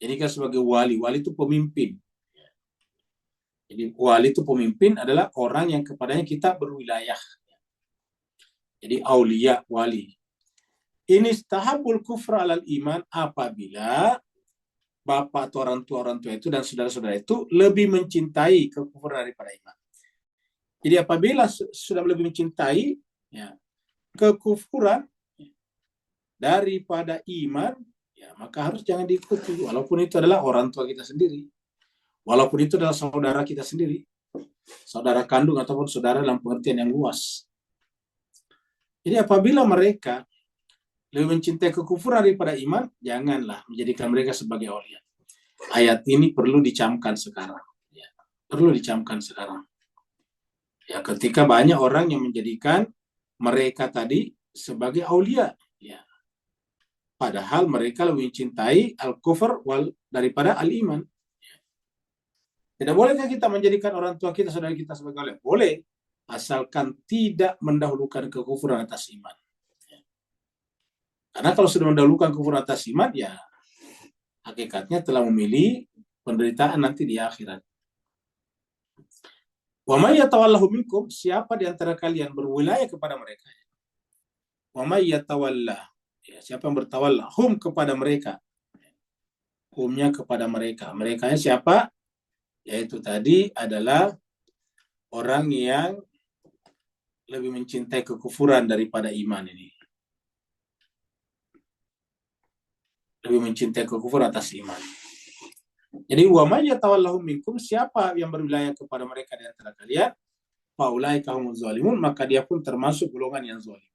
Jadikan sebagai wali. Wali itu pemimpin. Jadi wali itu pemimpin adalah orang yang kepadanya kita berwilayah. Jadi aulia, wali. Ini istahabul kufra alal iman, apabila bapak atau orang tua itu dan saudara-saudara itu lebih mencintai kekufuran daripada iman. Jadi apabila sudah lebih mencintai, ya, kekufuran daripada iman, ya, maka harus jangan diikuti, walaupun itu adalah orang tua kita sendiri, walaupun itu adalah saudara kita sendiri, saudara kandung ataupun saudara dalam pengertian yang luas. Jadi apabila mereka lebih mencintai kekufuran daripada iman, janganlah menjadikan mereka sebagai aulia. Ayat ini perlu dicamkan sekarang. Ya, perlu dicamkan sekarang. Ya, ketika banyak orang yang menjadikan mereka tadi sebagai aulia, ya. Padahal mereka lebih mencintai al-kufur daripada al-iman. Ya. Tidak bolehkah kita menjadikan orang tua kita, saudara kita sebagai aulia? Boleh, asalkan tidak mendahulukan kekufuran atas iman. Ya. Karena kalau sudah mendahulukan kekufuran atas iman, ya hakikatnya telah memilih penderitaan nanti di akhirat. Wa may yatawallahu minkum, siapa di antara kalian berwilayah kepada mereka. Wa may yatawalla, ya, siapa yang bertawalla, hum kepada mereka. Humnya kepada mereka. Merekanya siapa? Yaitu tadi adalah orang yang lebih mencintai kekufuran daripada iman ini. Lebih mencintai kekufuran atas iman. Jadi wa may yatawallahu minkum, siapa yang berwilayah kepada mereka di antara kalian, faulaika humuz zalimun, maka dia pun termasuk golongan yang zalim.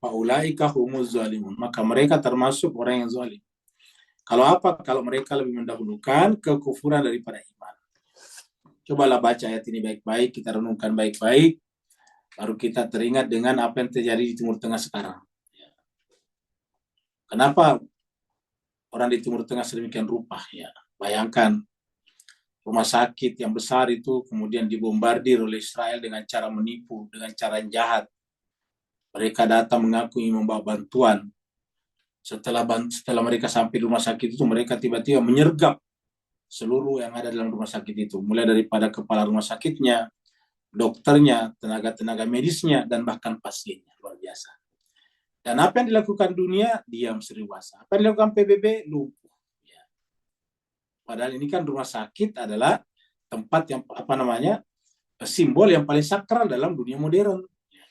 Faulaika humuz zalimun, maka mereka termasuk orang yang zalim. Kalau apa? Kalau mereka lebih mendahulukan kekufuran daripada iman. Cobalah baca ayat ini baik-baik, kita renungkan baik-baik, baru kita teringat dengan apa yang terjadi di Timur Tengah sekarang. Kenapa orang di Timur Tengah sedemikian rupa? Ya, bayangkan rumah sakit yang besar itu kemudian dibombardir oleh Israel dengan cara menipu, dengan cara yang jahat. Mereka datang mengaku ingin membawa bantuan. Setelah mereka sampai di rumah sakit itu, mereka tiba-tiba menyergap seluruh yang ada dalam rumah sakit itu, mulai daripada kepala rumah sakitnya, dokternya, tenaga-tenaga medisnya, dan bahkan pasiennya. Luar biasa. Dan apa yang dilakukan dunia? Diam seriwasa. Apa yang dilakukan PBB? Lumpuh. Ya. Padahal ini kan rumah sakit adalah tempat yang simbol yang paling sakral dalam dunia modern. Ya.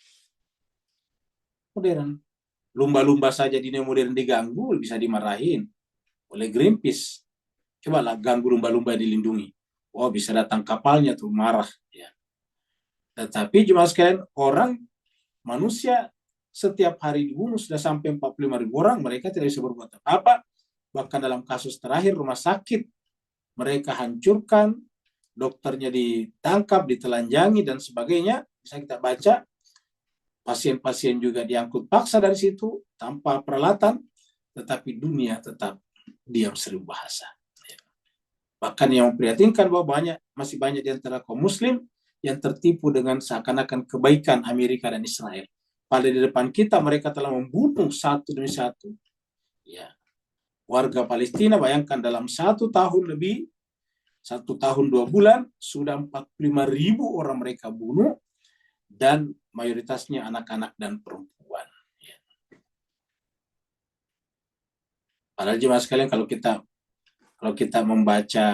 Modern. Lumba-lumba saja di dunia modern diganggu, bisa dimarahin oleh Greenpeace. Coba lah ganggu lumba-lumba dilindungi. Oh, bisa datang kapalnya tuh, marah. Ya. Tetapi cuma sekalian, manusia setiap hari dibunuh sudah sampai 45.000 orang, mereka tidak bisa berbuat apa-apa. Bahkan dalam kasus terakhir rumah sakit mereka hancurkan, dokternya ditangkap, ditelanjangi dan sebagainya. Bisa kita baca, pasien-pasien juga diangkut paksa dari situ tanpa peralatan, tetapi dunia tetap diam seribu bahasa. Bahkan yang memprihatinkan bahwa masih banyak di antara kaum muslim yang tertipu dengan seakan-akan kebaikan Amerika dan Israel. Padahal di depan kita mereka telah membunuh satu demi satu. Ya. Warga Palestina, bayangkan dalam 1 tahun lebih, 1 tahun 2 bulan, sudah 45.000 orang mereka bunuh. dan mayoritasnya anak-anak dan perempuan. Ya. Padahal jemaah sekalian, kalau kita membaca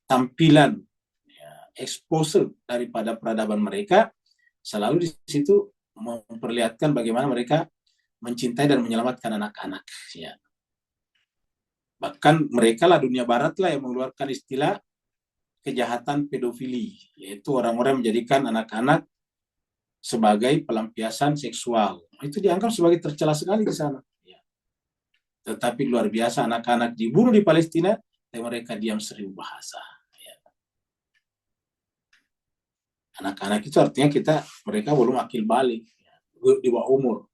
tampilan, ya, expose daripada peradaban mereka, selalu di situ memperlihatkan bagaimana mereka mencintai dan menyelamatkan anak-anak. Ya. Bahkan mereka lah, dunia barat lah, yang mengeluarkan istilah kejahatan pedofili, yaitu orang-orang menjadikan anak-anak sebagai pelampiasan seksual. Itu dianggap sebagai tercela sekali di sana. Ya. Tetapi luar biasa, anak-anak dibunuh di Palestina, dan mereka diam 1000 bahasa. Ya. Anak-anak itu artinya mereka belum akil balik, ya, di bawah umur.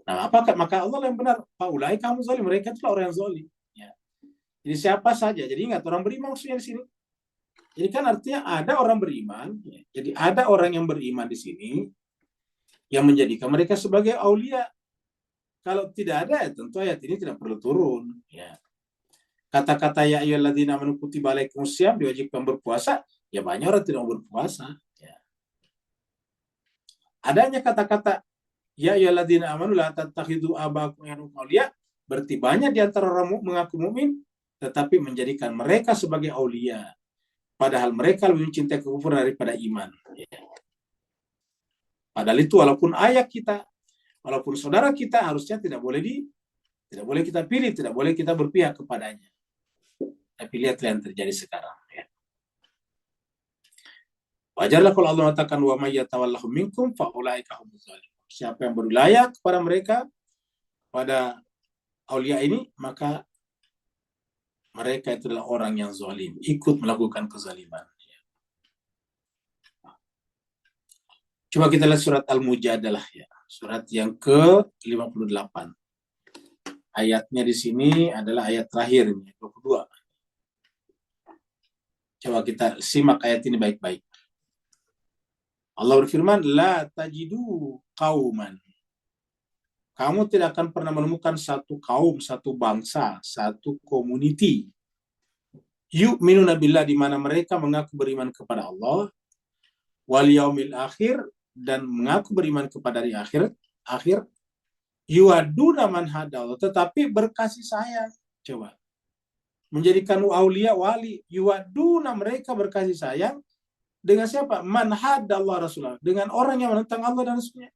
Nah, maka Allah yang benar, faulai kamu zalim, mereka itulah orang yang zalim. Ya. Jadi siapa saja, jadi ingat, orang beriman maksudnya di sini. Jadi kan artinya ada orang beriman, ya. Jadi ada orang yang beriman di sini yang menjadikan mereka sebagai aulia. Kalau tidak ada, ya tentu ayat ini tidak perlu turun. Ya. Kata-kata ya ayyuhalladzina amanu kutiba alaikumusiyam, diwajibkan berpuasa, ya banyak orang tidak mau berpuasa. Ya. Adanya kata-kata ya ayyuhalladzina amanu la tattakhidhu aba'akum aulia, berarti banyak di antara orang mengaku mukmin tetapi menjadikan mereka sebagai aulia. Padahal mereka lebih mencintai kekufuran daripada iman. Ya. Padahal itu walaupun ayah kita, walaupun saudara kita, harusnya tidak boleh kita pilih, tidak boleh kita berpihak kepadanya. Tapi lihatlah yang terjadi sekarang. Ya. Wajarlah kalau Allah mengatakan wa may yatawallahu minkum fa ulaika humuz zalimun. Siapa yang berwilayah kepada mereka, pada aulia ini, maka mereka itu adalah orang yang zalim, ikut melakukan kezaliman. Coba kita lihat surat Al-Mujadalah, ya, surat yang ke-58. Ayatnya di sini adalah ayat terakhir, 22. Coba kita simak ayat ini baik-baik. Allah berfirman, la tajidu qauman. Kamu tidak akan pernah menemukan satu kaum, satu bangsa, satu community yu'minuna billah, di mana mereka mengaku beriman kepada Allah, wal yaumil akhir, dan mengaku beriman kepada hari akhir, yuaduna man hadallah, tetapi berkasih sayang. Coba. Menjadikan aulia, wali, yuaduna, mereka berkasih sayang dengan siapa? Man hadallah Rasulullah, dengan orang yang menentang Allah dan Rasulnya.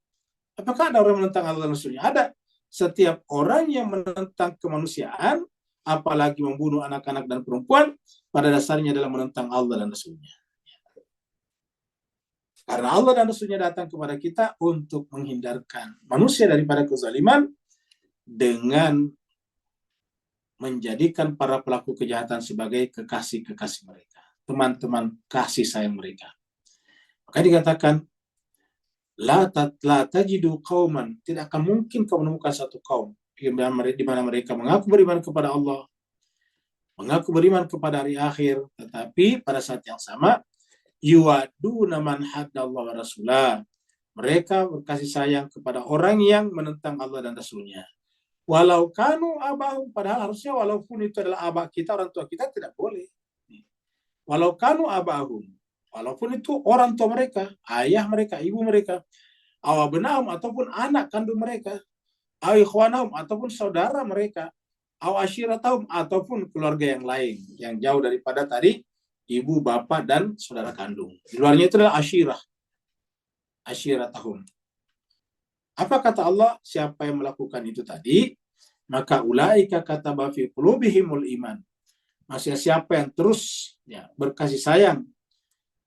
Apakah ada orang yang menentang Allah dan Rasulnya? Ada. Setiap orang yang menentang kemanusiaan, apalagi membunuh anak-anak dan perempuan, pada dasarnya adalah menentang Allah dan Rasulnya. Karena Allah dan Rasulnya datang kepada kita untuk menghindarkan manusia daripada kezaliman dengan menjadikan para pelaku kejahatan sebagai kekasih-kekasih mereka, teman-teman kasih sayang mereka. Maka dikatakan, la tajidu qauman, tidak akan mungkin kau menemukan satu kaum di mana mereka mengaku beriman kepada Allah, mengaku beriman kepada hari akhir, tetapi pada saat yang sama yuwaduna man haddallahu wa rasulah, mereka berkasih sayang kepada orang yang menentang Allah dan Rasulnya. Walau kanu abahum, padahal harusnya walaupun itu adalah abah kita, orang tua kita, tidak boleh. Walau kanu abahum, walaupun itu orang tua mereka, ayah mereka, ibu mereka, awabenahum, ataupun anak kandung mereka, awikhwanahum, ataupun saudara mereka, awashiratahum, ataupun keluarga yang lain, yang jauh daripada tadi ibu, bapak, dan saudara kandung. Di luarnya itu adalah ashiratahum. Apa kata Allah? Siapa yang melakukan itu tadi, maka ulaika kataba fi qulubihimul iman. Maksudnya siapa yang terus, ya, berkasih sayang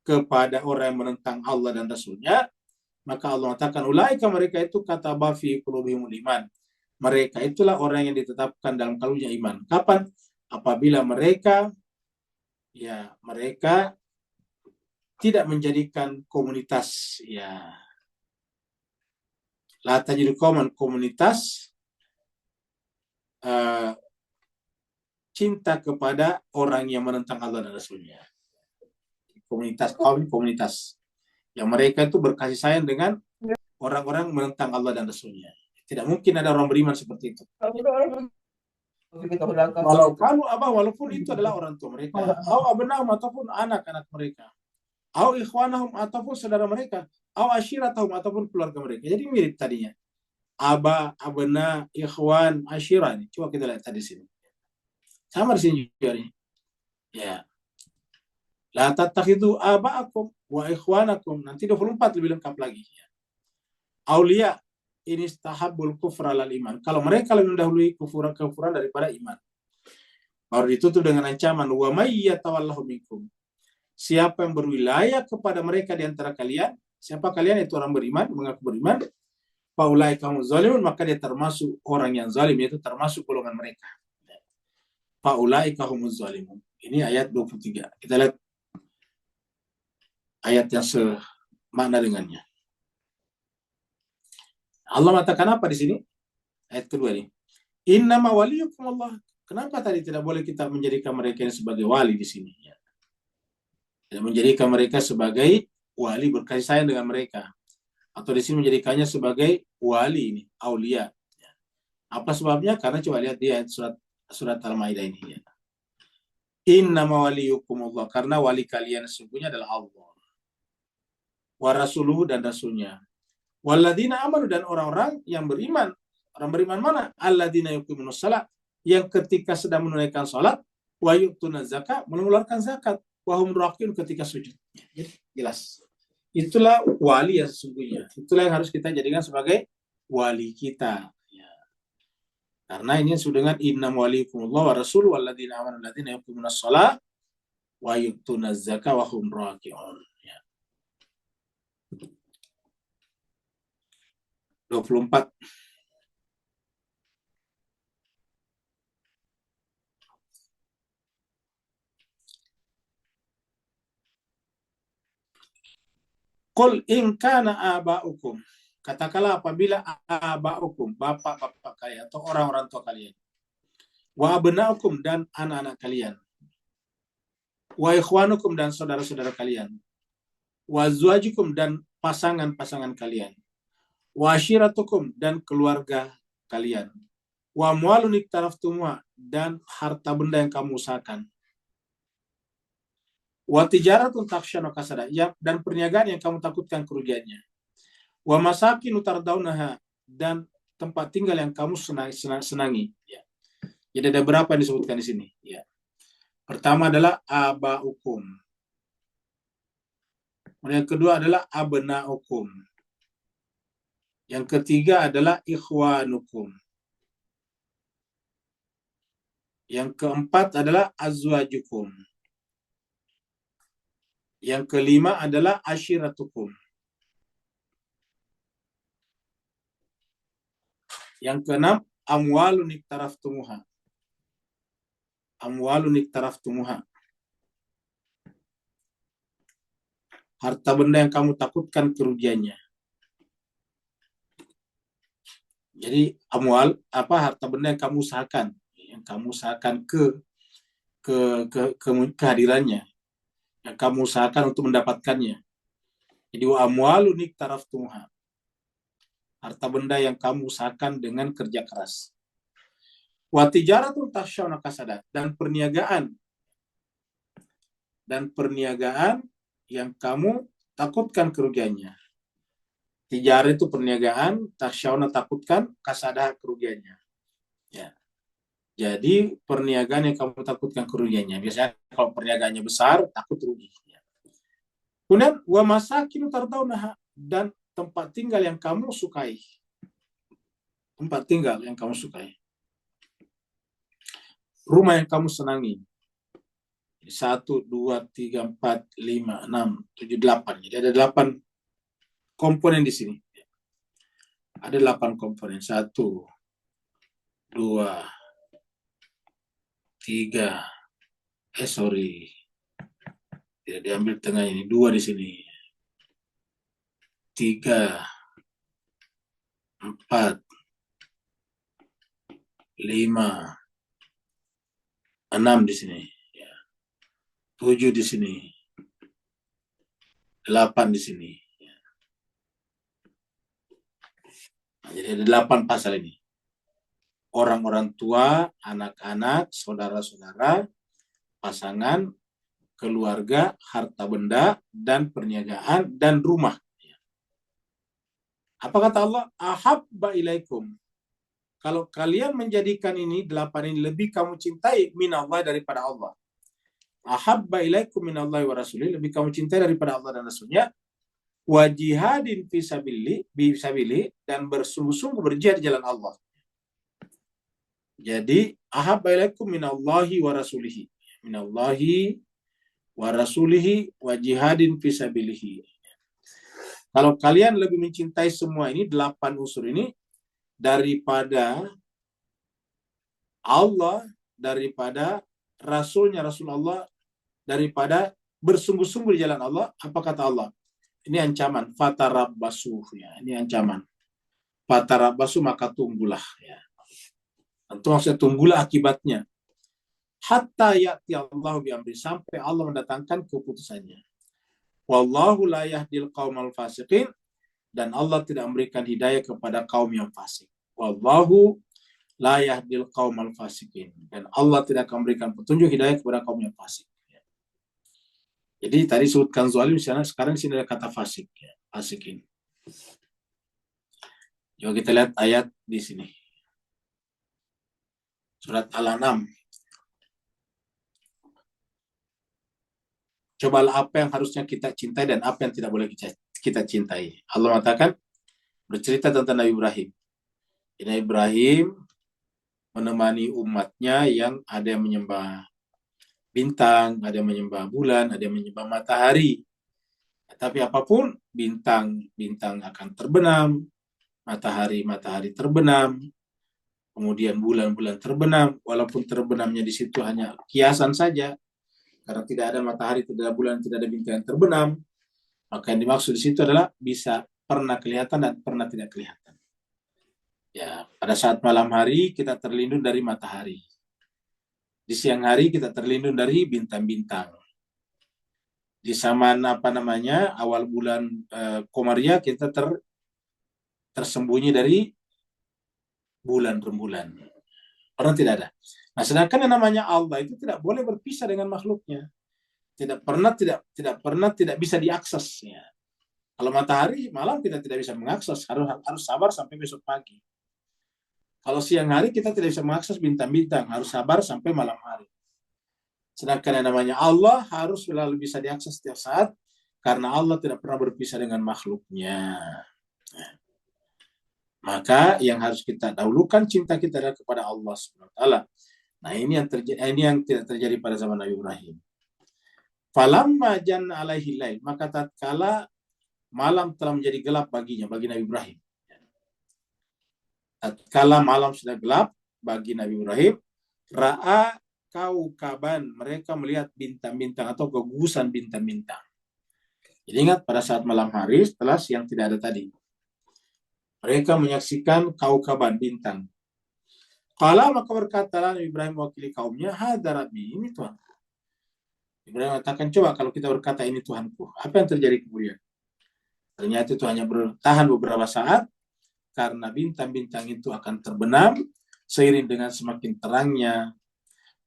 kepada orang yang menentang Allah dan Rasulnya, maka Allah mengatakan ulaika, mereka itu kataba fi qulubihimul iman. Mereka itulah orang yang ditetapkan dalam kalbunya iman. Kapan? Apabila mereka tidak menjadikan komunitas, ya, la tajidu qauman, komunitas cinta kepada orang yang menentang Allah dan Rasulnya. Komunitas yang mereka itu berkasih sayang dengan orang-orang menentang Allah dan Rasulnya. Tidak mungkin ada orang beriman seperti itu. Walau kamu walaupun itu adalah orang tua mereka, ataupun anak-anak mereka, au ikhwanahum ataupun saudara mereka, au ashiratahum ataupun keluarga mereka. Jadi mirip tadinya. Aba, abna, ikhwan, ashirah. Coba kita lihat tadi sini. Sama di sini juga nih. Ya. La tattakhidhu aba'akum wa ikhwanakum. Nanti 24 lebih lengkap lagi. Aulia ini istahabbul kufra lal iman. Kalau mereka lebih mendahului kufuran daripada iman. Baru ditutup dengan ancaman wa may yatawallahu minkum. Siapa yang berwilayah kepada mereka di antara kalian, siapa kalian itu orang beriman, mengaku beriman, faulai kaum zalimun, maka dia termasuk orang yang zalim, yaitu termasuk golongan mereka. Faulai kaum zalimun. Ini ayat 23. Kita lihat ayat yang semakna dengannya. Allah mengatakan apa di sini? Ayat kedua ini. Innama waliyukum Allah. Kenapa tadi tidak boleh kita menjadikan mereka sebagai wali di sini? Ya. Tidak menjadikan mereka sebagai wali, berkasih sayang dengan mereka. Atau di sini menjadikannya sebagai wali ini, aulia. Ya. Apa sebabnya? Karena coba lihat di ayat surat Al-Maidah ini. Ya. Innama waliyukum Allah. Karena wali kalian sesungguhnya adalah Allah. Wa rasuluhu dan rasulnya. Walladzina amanu dan orang-orang yang beriman. Orang beriman mana? Alladzina yuqimunus shalah, yang ketika sedang menunaikan salat, wa yu'tuna zakat, mengeluarkan zakat, wa hum raqiun ketika sujud. Jadi jelas. Itulah wali yang sesungguhnya. Itulah yang harus kita jadikan sebagai wali kita. Ya. Karena ini sudah dengan innam waliyukumullah wa rasul walladzina amanu alladzina yuqimunus shalah wa yu'tuna zakat wa hum raqiun. 24. Qul in kana aba'ukum. Katakanlah apabila aba'ukum, bapak-bapak kalian atau orang-orang tua kalian, wa abna'ukum dan anak-anak kalian, wa ikhwanukum dan saudara-saudara kalian, wa azwajukum dan pasangan-pasangan kalian, wa ashiratukum dan keluarga kalian, wa amwalun iktaraftumuha dan harta benda yang kamu usahakan, wa tijaratun taksyanu kasada, dan perniagaan yang kamu takutkan kerugiannya, wa masakin tardaunaha dan tempat tinggal yang kamu senangi. Ya. Jadi ada berapa yang disebutkan di sini? Ya. Pertama adalah abaukum. Yang kedua adalah abnaukum. Yang ketiga adalah ikhwanukum. Yang keempat adalah azwajukum. Yang kelima adalah ashiratukum. Yang keenam, amwalun iktaraftumuha. Amwalun iktaraftumuha. Harta benda yang kamu takutkan kerugiannya. Jadi amwal harta benda yang kamu usahakan, kehadirannya, yang kamu usahakan untuk mendapatkannya. Jadi wa amwalun iktaraftumuha. Harta benda yang kamu usahakan dengan kerja keras. Wa tijaratun taksyawna kasada, dan perniagaan yang kamu takutkan kerugiannya. Tijarah itu perniagaan, taksyawna takutkan, kasada kerugiannya. Ya. Jadi perniagaan yang kamu takutkan kerugiannya. Biasanya kalau perniagaannya besar, takut rugi. Ya. Kemudian wa masakin tardaunaha, dan tempat tinggal yang kamu sukai. Tempat tinggal yang kamu sukai. Rumah yang kamu senangi. 1, 2, 3, 4, 5, 6, 7, 8. Jadi ada 8 komponen di sini. Ada 8 komponen. 1, 2, 3. Tidak diambil tengah ini. 2 di sini. 3, 4, 5, 6 di sini. 7 di sini, 8 di sini. Nah, jadi ada 8 pasal ini. Orang-orang tua, anak-anak, saudara-saudara, pasangan, keluarga, harta benda, dan perniagaan, dan rumah. Apa kata Allah? Ahabba ilaikum. Kalau kalian menjadikan ini, 8 ini lebih kamu cintai minallah daripada Allah. Ahabba ilaikum minallahi wa rasulih, lebih kamu cintai daripada Allah dan Rasulnya. Wa jihadin fisabili, dan bersungguh-sungguh berjihad di jalan Allah. Jadi ahabba ilaikum minallahi wa rasulihi. Minallahi wa rasulihi wa jihadin fisabilihi. Kalau kalian lebih mencintai semua ini, 8 unsur ini, daripada Allah, daripada Rasulnya Rasulullah, daripada bersungguh-sungguh di jalan Allah, apa kata Allah? Ini ancaman. Fatarabbasu, ya. Ini ancaman. Fatarabbasu, maka tunggulah. Ya. Tentu maksudnya tunggulah akibatnya. Hatta ya'ti Allahu bi'amri, sampai Allah mendatangkan keputusannya. Wallahu la yahdil qaumal fasiqin, dan Allah tidak memberikan hidayah kepada kaum yang fasik. Wallahu la yahdil qaumal fasiqin, dan Allah tidak akan memberikan petunjuk hidayah kepada kaum yang fasik. Jadi tadi sebutkan zalim, sekarang di sini ada kata fasik, ya, fasikin. Coba kita lihat ayat di sini. Surat Al-An'am. Cobalah apa yang harusnya kita cintai dan apa yang tidak boleh kita cintai. Allah mengatakan, bercerita tentang Nabi Ibrahim. Nabi Ibrahim menemani umatnya yang ada yang menyembah bintang, ada yang menyembah bulan, ada yang menyembah matahari. Tapi apapun, bintang akan terbenam, matahari terbenam, kemudian bulan terbenam, walaupun terbenamnya di situ hanya kiasan saja, karena tidak ada matahari, tidak ada bulan, tidak ada bintang yang terbenam, maka yang dimaksud di situ adalah bisa pernah kelihatan dan pernah tidak kelihatan. Ya, pada saat malam hari kita terlindung dari matahari. Di siang hari kita terlindung dari bintang-bintang. Di zaman awal bulan Komariah kita tersembunyi dari bulan rembulan. Orang tidak ada. Nah, sedangkan yang namanya Allah itu tidak boleh berpisah dengan makhluknya. Tidak pernah tidak bisa diakses. Ya. Kalau matahari malam kita tidak bisa mengakses, harus sabar sampai besok pagi. Kalau siang hari kita tidak bisa mengakses bintang-bintang, harus sabar sampai malam hari. Sedangkan yang namanya Allah harus selalu bisa diakses setiap saat, karena Allah tidak pernah berpisah dengan makhluknya. Maka yang harus kita dahulukan cinta kita adalah kepada Allah SWT. Nah, ini yang tidak terjadi pada zaman Nabi Ibrahim. Falamma janna alaihi lail, maka tatkala malam telah menjadi gelap baginya, bagi Nabi Ibrahim. Tatkala malam sudah gelap bagi Nabi Ibrahim, ra'a kaukaban, mereka melihat bintang-bintang atau kegugusan bintang-bintang. Jadi ingat, pada saat malam hari setelah siang tidak ada tadi, mereka menyaksikan kaukaban, bintang. Qala, maka berkatalah Nabi Ibrahim mewakili kaumnya, hadza rabbi, ini Tuhan. Ibrahim mengatakan, coba kalau kita berkata ini Tuhanku, apa yang terjadi kemudian? Ternyata itu hanya bertahan beberapa saat, karena bintang-bintang itu akan terbenam seiring dengan semakin terangnya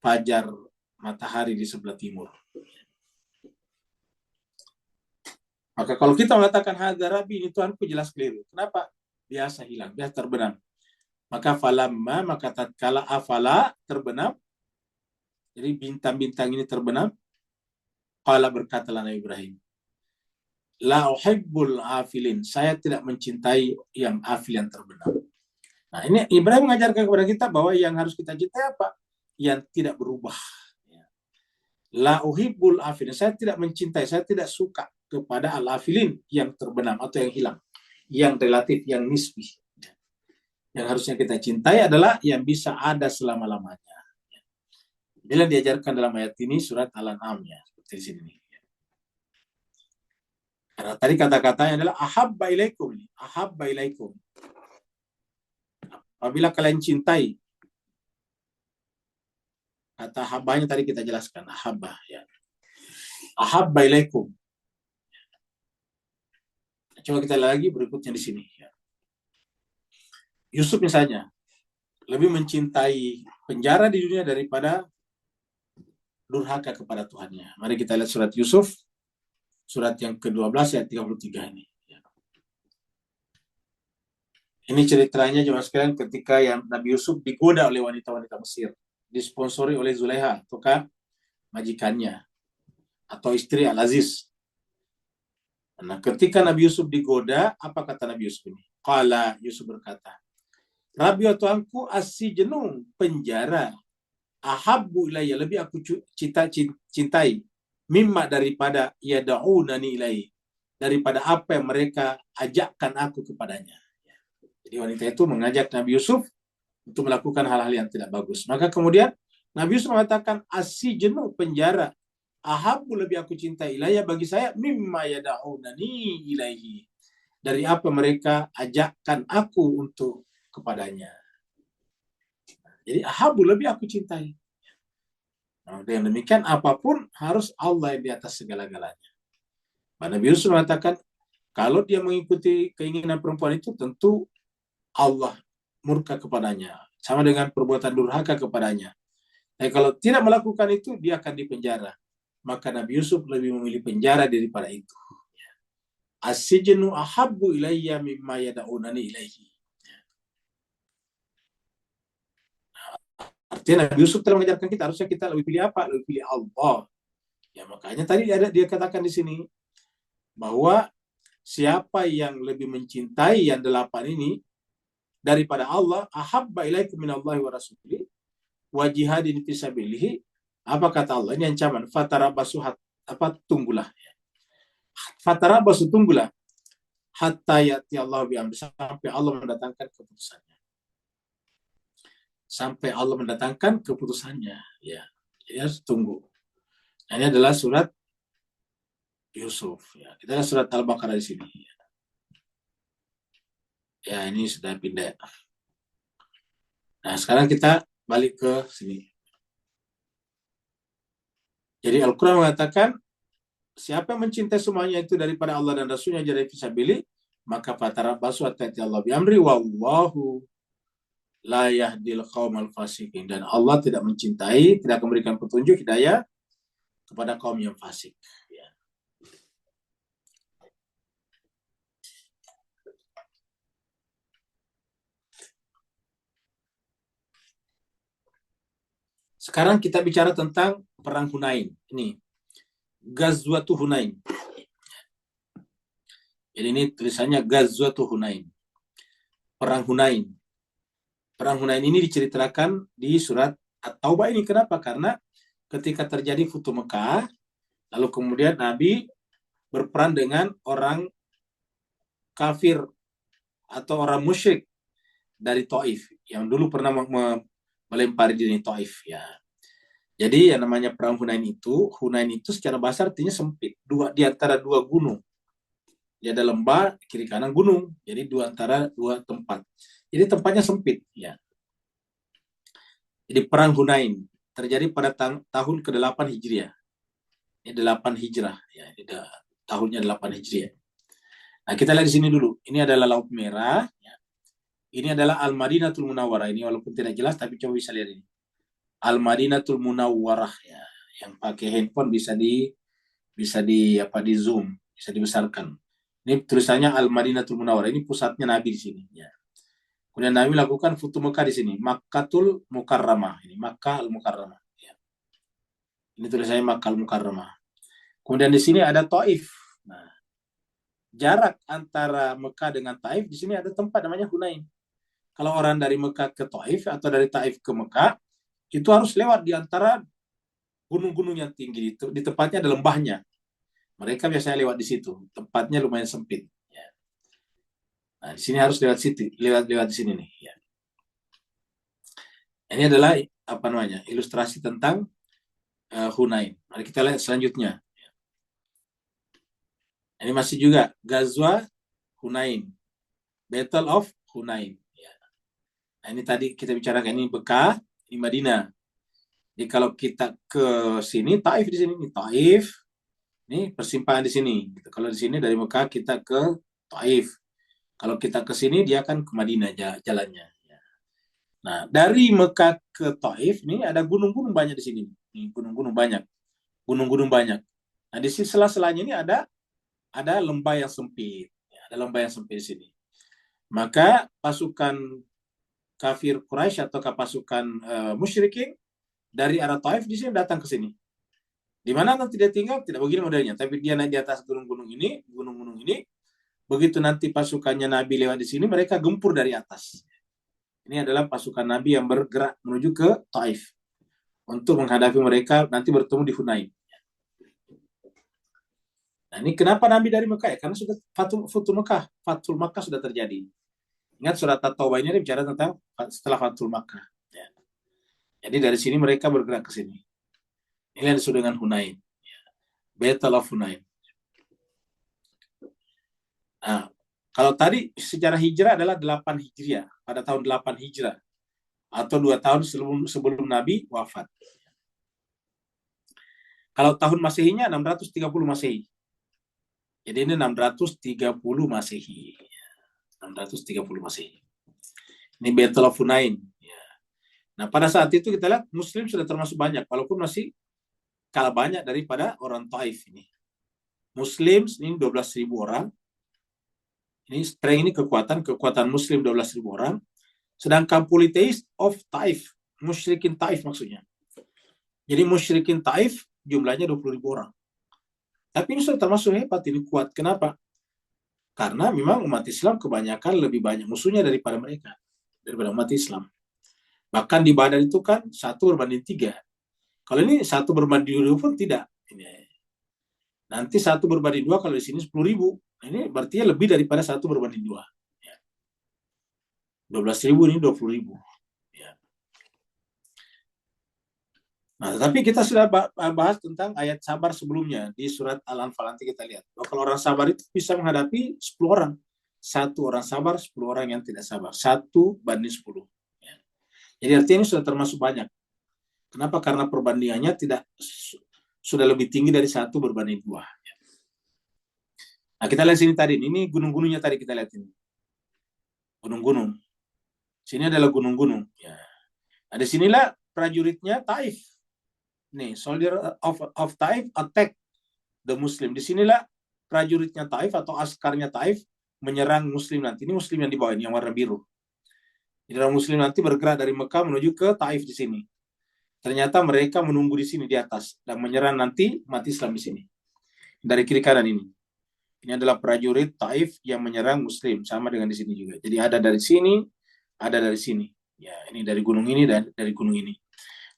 fajar matahari di sebelah timur. Maka kalau kita mengatakan hadza rabbi, ini Tuhanku, jelas keliru. Kenapa? Biasa hilang, biasa terbenam. Maka falamma, maka tatkala afala, terbenam. Jadi bintang-bintang ini terbenam. Qala, berkatalah Nabi Ibrahim, la uhibbul afilin, saya tidak mencintai yang afil, yang terbenam. Nah, ini Ibrahim mengajarkan kepada kita bahwa yang harus kita cintai apa? Yang tidak berubah. La uhibbul afilin, saya tidak mencintai, saya tidak suka kepada al-afilin, yang terbenam atau yang hilang, yang relatif, yang nisbi. Yang harusnya kita cintai adalah yang bisa ada selama-lamanya. Bila diajarkan dalam ayat ini, surat Al-An'am, ya, seperti di sini. Karena tadi kata-katanya adalah ahabba ilaikum. Ahabba ilaikum. Apabila kalian cintai, kata habanya tadi kita jelaskan, ahabba, ya. Ahabba ilaikum. Coba kita lagi berikutnya di sini. Ya. Yusuf misalnya lebih mencintai penjara di dunia daripada durhaka kepada Tuhannya. Mari kita lihat surat Yusuf, surat yang ke-12 ayat 33 ini. Ini ceritanya jemaah sekalian ketika yang Nabi Yusuf digoda oleh wanita-wanita Mesir, disponsori oleh Zulaiha, ataukah majikannya atau istri Al-Aziz. Nah, ketika Nabi Yusuf digoda, apa kata Nabi Yusuf ini? Qala, Yusuf berkata, Rabbi wa Tuhanku, as-sijnu, penjara, ahabbu ilayya, lebih aku cintai, mimma, daripada yada'unani ilaihi, daripada apa yang mereka ajakkan aku kepadanya. Jadi wanita itu mengajak Nabi Yusuf untuk melakukan hal-hal yang tidak bagus. Maka kemudian Nabi Yusuf mengatakan, as-sijnu, penjara, ahabbu, lebih aku cintai, ilayya, bagi saya, mimma yada'unani ilaihi, dari apa mereka ajakkan aku untuk kepadanya. Jadi ahabbu, lebih aku cintai. Nah, dengan demikian apapun harus Allah yang di atas segala-galanya. Nabi Yusuf mengatakan, kalau dia mengikuti keinginan perempuan itu, tentu Allah murka kepadanya, sama dengan perbuatan durhaka kepadanya. Tapi kalau tidak melakukan itu, dia akan dipenjara. Maka Nabi Yusuf lebih memilih penjara daripada itu. As-sijnu ahabbu ilayya mimma yada'unani ilaihi. Artinya Nabi Yusuf telah mengajarkan kita, harusnya kita lebih pilih apa? Lebih pilih Allah. Ya, makanya tadi dia katakan di sini bahwa siapa yang lebih mencintai yang 8 ini daripada Allah, ahabba ilaikum minallahi wa rasulih wa jihadin fisabilihi. Apa kata Allah? Ini ancaman. Fatarabasu, tunggulah. Fatarabasu, tunggulah. Hatta yati Allah bi'amri, sampai Allah mendatangkan keputusannya. Sampai Allah mendatangkan keputusannya. Ya, jadi harus tunggu. Ini adalah surat Yusuf. Ya, kita lihat surat Al-Baqarah di sini. Ya, ini sudah pindah. Nah, sekarang kita balik ke sini. Jadi Al-Quran mengatakan, siapa yang mencintai semuanya itu daripada Allah dan Rasulnya jadi fisabilillah, maka fatarabasu hatta yati Allah bi'amri, wallahu la yahdil qaumal fasiqin, dan Allah tidak mencintai, tidak memberikan petunjuk hidayah kepada kaum yang fasik. Ya. Sekarang kita bicara tentang perang Hunain. Ini Ghazwatu Hunain. Jadi ini tulisannya Ghazwatu Hunain. Perang Hunain. Perang Hunain ini diceritakan di surat At-Taubah ini. Kenapa? Karena ketika terjadi Futuh Mekah, lalu kemudian Nabi berperang dengan orang kafir atau orang musyrik dari Taif yang dulu pernah melempari diri Taif, ya. Jadi yang namanya perang Hunain itu secara bahasa artinya sempit, di antara dua gunung. Dia ada lembah, kiri kanan gunung. Jadi antara dua tempat. Jadi tempatnya sempit, ya. Jadi perang Hunain terjadi pada tahun ke-8 Hijriah. Ini 8 Hijrah, ya. Ini tahunnya 8 Hijriah. Nah, kita lihat di sini dulu. Ini adalah Laut Merah, ya. Ini adalah Al-Madinatul Munawwarah. Ini walaupun tidak jelas, tapi coba bisa lihat ini. Al-Madinatul Munawwarah, ya. Yang pakai handphone bisa di zoom, bisa dibesarkan. Ini tulisannya Al-Madinatul Munawwarah. Ini pusatnya Nabi di sini, ya. Kemudian Nabi melakukan Futuh Mekah di sini, Makkatul Mukarramah. Ini Makkah Al-Mukarramah, ya. Ini tulisannya Makkah Al-Mukarramah. Kemudian di sini ada Taif. Nah, jarak antara Mekah dengan Taif di sini ada tempat namanya Hunain. Kalau orang dari Mekah ke Taif atau dari Taif ke Mekah, itu harus lewat di antara gunung-gunung yang tinggi itu. Di tempatnya ada lembahnya. Mereka biasanya lewat di situ. Tempatnya lumayan sempit. Ya. Nah, di sini harus lewat di sini nih. Ya. Ini adalah ilustrasi tentang Hunain. Mari kita lihat selanjutnya. Ya. Ini masih juga Ghazwa Hunain, Battle of Hunain. Ya. Nah, ini tadi kita bicarakan, ini Mekah, ini Madinah. Jadi kalau kita ke sini, Taif di sini, ini Taif. Ini persimpangan di sini. Kalau di sini dari Mekah kita ke Taif. Kalau kita ke sini dia akan ke Madinah jalannya. Nah, dari Mekah ke Taif ini ada gunung-gunung banyak di sini. gunung-gunung banyak. Gunung-gunung banyak. Nah, di sisi sela-selanya ini ada lembah yang sempit. Ada lembah yang sempit di sini. Maka pasukan kafir Quraisy atau pasukan musyrikin dari arah Taif di sini datang ke sini. Di mana nanti dia tinggal tidak begini modelnya, tapi dia naik di atas gunung-gunung ini. Begitu nanti pasukannya Nabi lewat di sini, mereka gempur dari atas. Ini adalah pasukan Nabi yang bergerak menuju ke Taif untuk menghadapi mereka, nanti bertemu di Hunain. Nah, ini kenapa Nabi dari Mekah? Ya, karena sudah Fatul Makkah sudah terjadi. Ingat surat At-Taubah ini bicara tentang setelah Fatul Makkah. Ya. Jadi dari sini mereka bergerak ke sini. Ini yang disebut dengan Hunain. Battle of Hunain. Nah, kalau tadi sejarah hijrah adalah 8 Hijriah, pada tahun 8 Hijrah. Atau 2 tahun sebelum Nabi wafat. Kalau tahun Masehinya 630 Masehi. Jadi ini 630 Masehi. 630 Masehi. Ini Battle of Hunain. Nah, pada saat itu kita lihat Muslim sudah termasuk banyak, walaupun masih kalah banyak daripada orang Taif ini. Muslim ini 12.000 orang. Ini strength, ini kekuatan Muslim 12.000 orang. Sedangkan politeis of Taif, musyrikin Taif maksudnya. Jadi musyrikin Taif jumlahnya 20.000 orang. Tapi ini sudah termasuk hebat, ini kuat. Kenapa? Karena memang umat Islam kebanyakan lebih banyak musuhnya daripada mereka, daripada umat Islam. Bahkan di Badar itu kan 1:3. Kalau ini 1:2 pun tidak. Nanti 1:2, kalau di sini 10.000. Ini berarti lebih daripada 1:2. 12.000 ini 20.000. Nah, tapi kita sudah bahas tentang ayat sabar sebelumnya di surat Al-Anfal. Nanti kita lihat. Kalau orang sabar itu bisa menghadapi 10 orang. 1 orang sabar, 10 orang yang tidak sabar. 1:10. Jadi artinya ini sudah termasuk banyak. Kenapa? Karena perbandingannya sudah lebih tinggi dari 1:2. Nah, kita lihat sini tadi. Ini gunung-gunungnya tadi kita lihat ini. Gunung-gunung. Sini adalah gunung-gunung. Nah, di sinilah prajuritnya Taif. Nih, soldier of Taif attack the Muslim. Di sinilah prajuritnya Taif atau askarnya Taif menyerang Muslim nanti. Ini Muslim yang di bawah ini, yang warna biru. Jadi orang Muslim nanti bergerak dari Mekah menuju ke Taif di sini. Ternyata mereka menunggu di sini di atas dan menyerang nanti umat Islam di sini. Dari kiri kanan ini. Ini adalah prajurit Taif yang menyerang Muslim, sama dengan di sini juga. Jadi ada dari sini, ada dari sini. Ya, ini dari gunung ini dan dari gunung ini.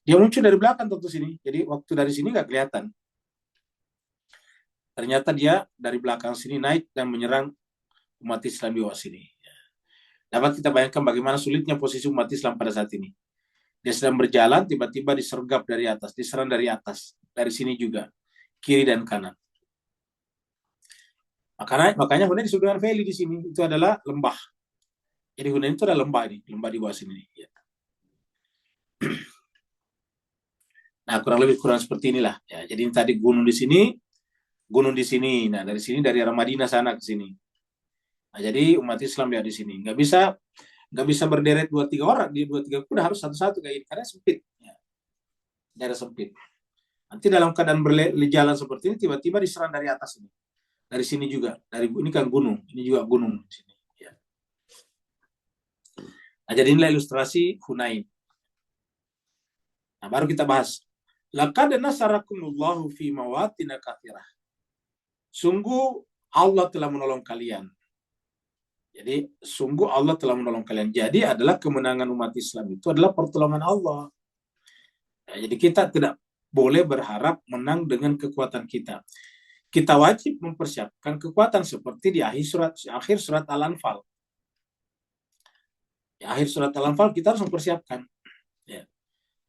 Dia muncul dari belakang tentu sini. Jadi waktu dari sini nggak kelihatan. Ternyata dia dari belakang sini naik dan menyerang umat Islam di bawah sini. Dapat kita bayangkan bagaimana sulitnya posisi umat Islam pada saat ini. Dia sedang berjalan, tiba-tiba disergap dari atas, diserang dari atas. Dari sini juga. Kiri dan kanan. Makanya Hunain disebut dengan valley di sini. Itu adalah lembah. Jadi Hunain itu adalah lembah ini. Lembah di bawah sini. Ya. Nah, kurang seperti inilah. Ya, jadi tadi gunung di sini. Nah, dari sini dari arah Madinah sana ke sini. Nah, jadi umat Islam lihat di sini. Nggak bisa berderet 2-3 orang. Di 2-3 kuda harus satu-satu kayak ini. Karena sempit. Ya. Daerah sempit. Nanti dalam keadaan berjalan seperti ini, tiba-tiba diserang dari atas ini. Dari sini juga. Ini kan gunung. Ini juga gunung. Di sini. Ya. Nah, jadi inilah ilustrasi Hunain. Nah, baru kita bahas. Laqad nasarakumullahu fi mawatin katsirah. Sungguh Allah telah menolong kalian. Jadi sungguh Allah telah menolong kalian. Jadi adalah kemenangan umat Islam itu adalah pertolongan Allah. Nah, jadi kita tidak boleh berharap menang dengan kekuatan kita. Kita wajib mempersiapkan kekuatan seperti di akhir surat Al-Anfal. Di akhir surat Al-Anfal kita harus mempersiapkan. Ya.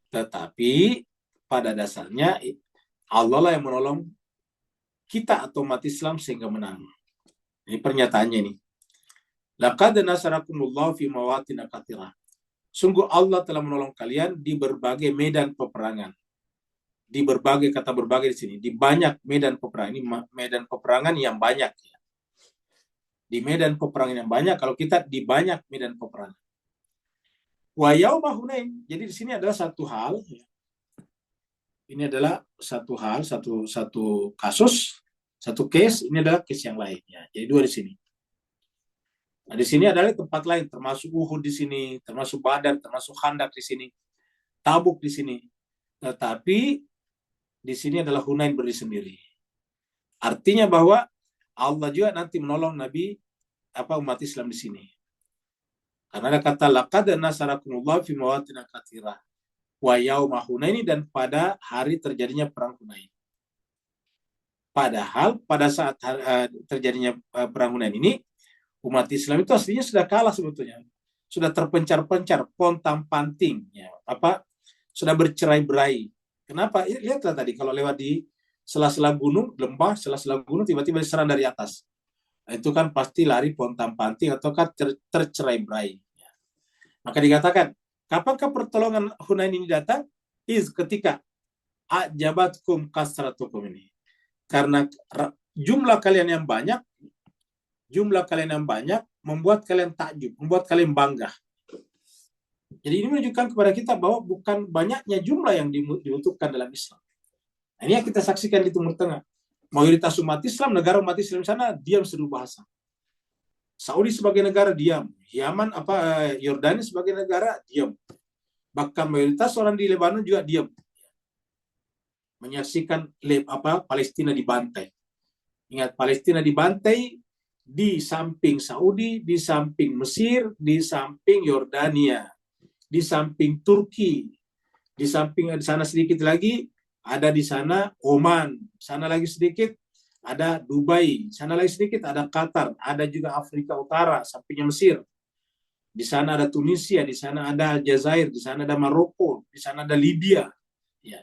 Tetapi pada dasarnya Allah lah yang menolong kita atau umat Islam sehingga menang. Ini pernyataannya ini. Laqad nasarakumullahu fi mawatin katsirah. Sungguh Allah telah menolong kalian di berbagai medan peperangan. Di berbagai, kata berbagai di sini, di banyak medan peperangan. Ini medan peperangan yang banyak. Ya. Di medan peperangan yang banyak, kalau kita di banyak medan peperangan. Wa yauma Hunain. Jadi di sini adalah satu hal. Ya. ini adalah satu hal, satu kasus, satu case, ini adalah case yang lainnya. Jadi dua di sini. Nah, di sini adalah tempat lain, termasuk Uhud di sini, termasuk Badar, termasuk Khandaq di sini, Tabuk di sini. Tetapi di sini adalah Hunain berdiri sendiri. Artinya bahwa Allah juga nanti menolong umat Islam di sini. Karena ada kata laqad nasarakumullah fi mawatin katsirah wa yauma Hunain, dan pada hari terjadinya perang Hunain. Padahal pada saat terjadinya perang Hunain ini, umat Islam itu aslinya sudah kalah sebetulnya. Sudah terpencar-pencar, pontang-panting, ya, sudah bercerai-berai. Kenapa? Lihatlah tadi kalau lewat di sela-sela gunung, lembah, sela-sela gunung tiba-tiba diserang dari atas. Nah, itu kan pasti lari pontang-panting ataukah tercerai-berai. Ya. Maka dikatakan, kapankah pertolongan Hunain ini datang? Ketika ajabatkum kasratukum ini. Karena jumlah kalian yang banyak membuat kalian takjub, membuat kalian bangga. Jadi ini menunjukkan kepada kita bahwa bukan banyaknya jumlah yang dibutuhkan dalam Islam. Nah, ini yang kita saksikan di Timur Tengah. Mayoritas umat Islam, negara umat Islam di sana diam seru bahasa. Saudi sebagai negara diam, Yaman Yordania sebagai negara diam. Bahkan mayoritas orang di Lebanon juga diam. Menyaksikan Palestina dibantai. Ingat, Palestina dibantai di samping Saudi, di samping Mesir, di samping Yordania, di samping Turki, di samping di sana sedikit lagi ada di sana Oman, sana lagi sedikit ada Dubai, sana lagi sedikit ada Qatar, ada juga Afrika Utara, sampingnya Mesir. Di sana ada Tunisia, di sana ada Aljazair, di sana ada Maroko, di sana ada Libya. Ya.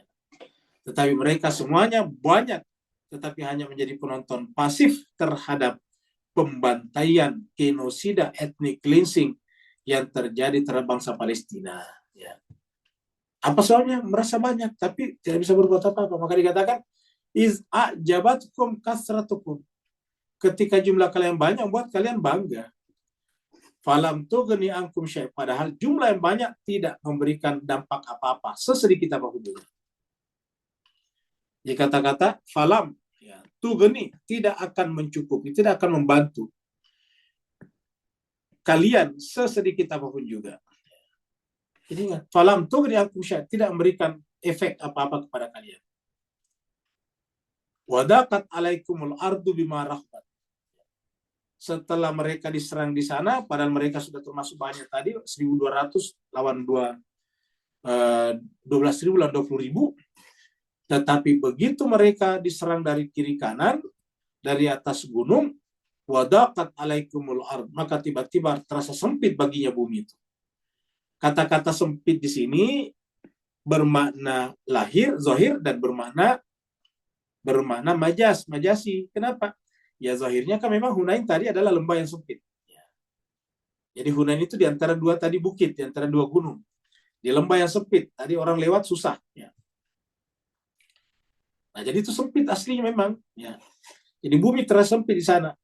Tetapi mereka semuanya banyak, tetapi hanya menjadi penonton pasif terhadap pembantaian, genosida, ethnic cleansing yang terjadi terhadap bangsa Palestina. Ya. Apa soalnya? Merasa banyak, tapi tidak bisa berbuat apa-apa. Maka dikatakan, a'jabatkum kasratukum. Ketika jumlah kalian banyak, buat kalian bangga. Falam tughni ankum syai'. Padahal jumlah yang banyak tidak memberikan dampak apa-apa, sesedikit apapun juga. Jadi kata-kata falam, ya, tughni, tidak akan mencukupi, tidak akan membantu kalian sesedikit apapun juga. Jadi ingat, falam tughni ankum syai', tidak memberikan efek apa-apa kepada kalian. Wadaqat alaikumul ardu bima rahbat. Setelah mereka diserang di sana, padahal mereka sudah termasuk banyak tadi, 1.200 lawan 12.000 lawan 20.000. Tetapi begitu mereka diserang dari kiri kanan, dari atas gunung, wadaqat alaikumul ard, maka tiba-tiba terasa sempit baginya bumi itu. Kata-kata sempit di sini bermakna lahir, zahir, dan bermakna majasi. Kenapa? Ya zahirnya kan memang Hunain tadi adalah lembah yang sempit. Jadi Hunain itu di antara dua tadi bukit, di antara dua gunung. Di lembah yang sempit, tadi orang lewat susah. Ya. Nah, jadi itu sempit aslinya memang. Ya. Jadi bumi terasa sempit di sana.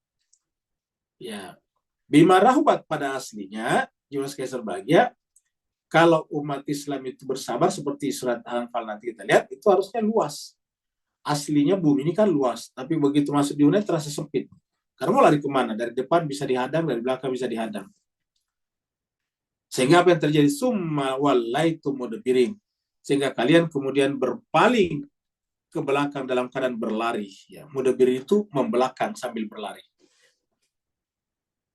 Ya. Bima rahubat pada aslinya, jiwa sekalian berbahagia, kalau umat Islam itu bersabar seperti surat Al-Anfal nanti kita lihat, itu harusnya luas. Aslinya bumi ini kan luas, tapi begitu masuk di Hunain terasa sempit. Karena mau lari kemana? Dari depan bisa dihadang, dari belakang bisa dihadang. Sehingga apa yang terjadi? Summa wallaitum mudbirin. Sehingga kalian kemudian berpaling ke belakang dalam keadaan berlari. Ya, mudbirin itu membelakang sambil berlari.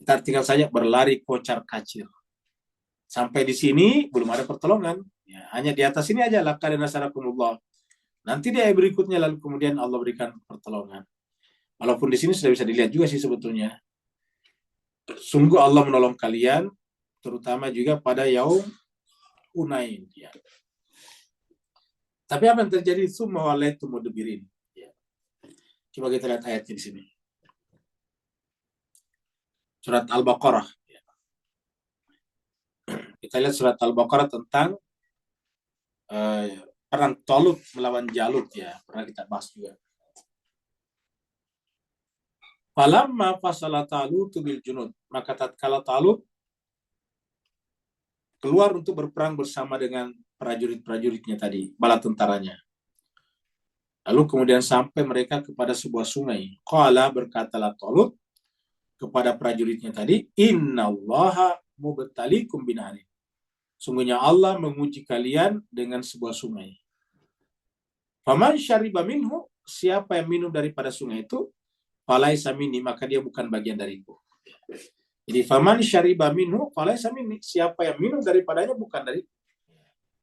Kita tinggal saja berlari kocar kacir. Sampai di sini belum ada pertolongan. Ya, hanya di atas ini aja laqad nasarakumullah. Nanti di ayat berikutnya lalu kemudian Allah berikan pertolongan. Walaupun di sini sudah bisa dilihat juga sih sebetulnya. Sungguh Allah menolong kalian, terutama juga pada yaum Hunain. Ya. Tapi apa yang terjadi? Summa wallaitum mudbirin. Ya. Coba kita lihat ayatnya di sini. Surat Al-Baqarah. Ya. Kita lihat surat Al-Baqarah tentang perang Talut melawan Jalut, ya, pernah kita bahas juga. Falamma fasala Talut bil junud, maka tatkala Talut keluar untuk berperang bersama dengan prajurit-prajuritnya tadi, bala tentaranya. Lalu kemudian sampai mereka kepada sebuah sungai. Qala, berkatalah Talut kepada prajuritnya tadi, innallaha mubtalikum binarin. Sungguhnya Allah menguji kalian dengan sebuah sungai. Faman syariba minhu, siapa yang minum daripada sungai itu, falaisa minni, maka dia bukan bagian dariku. Jadi faman syariba minhu falaisa minni, siapa yang minum daripadanya bukan dari,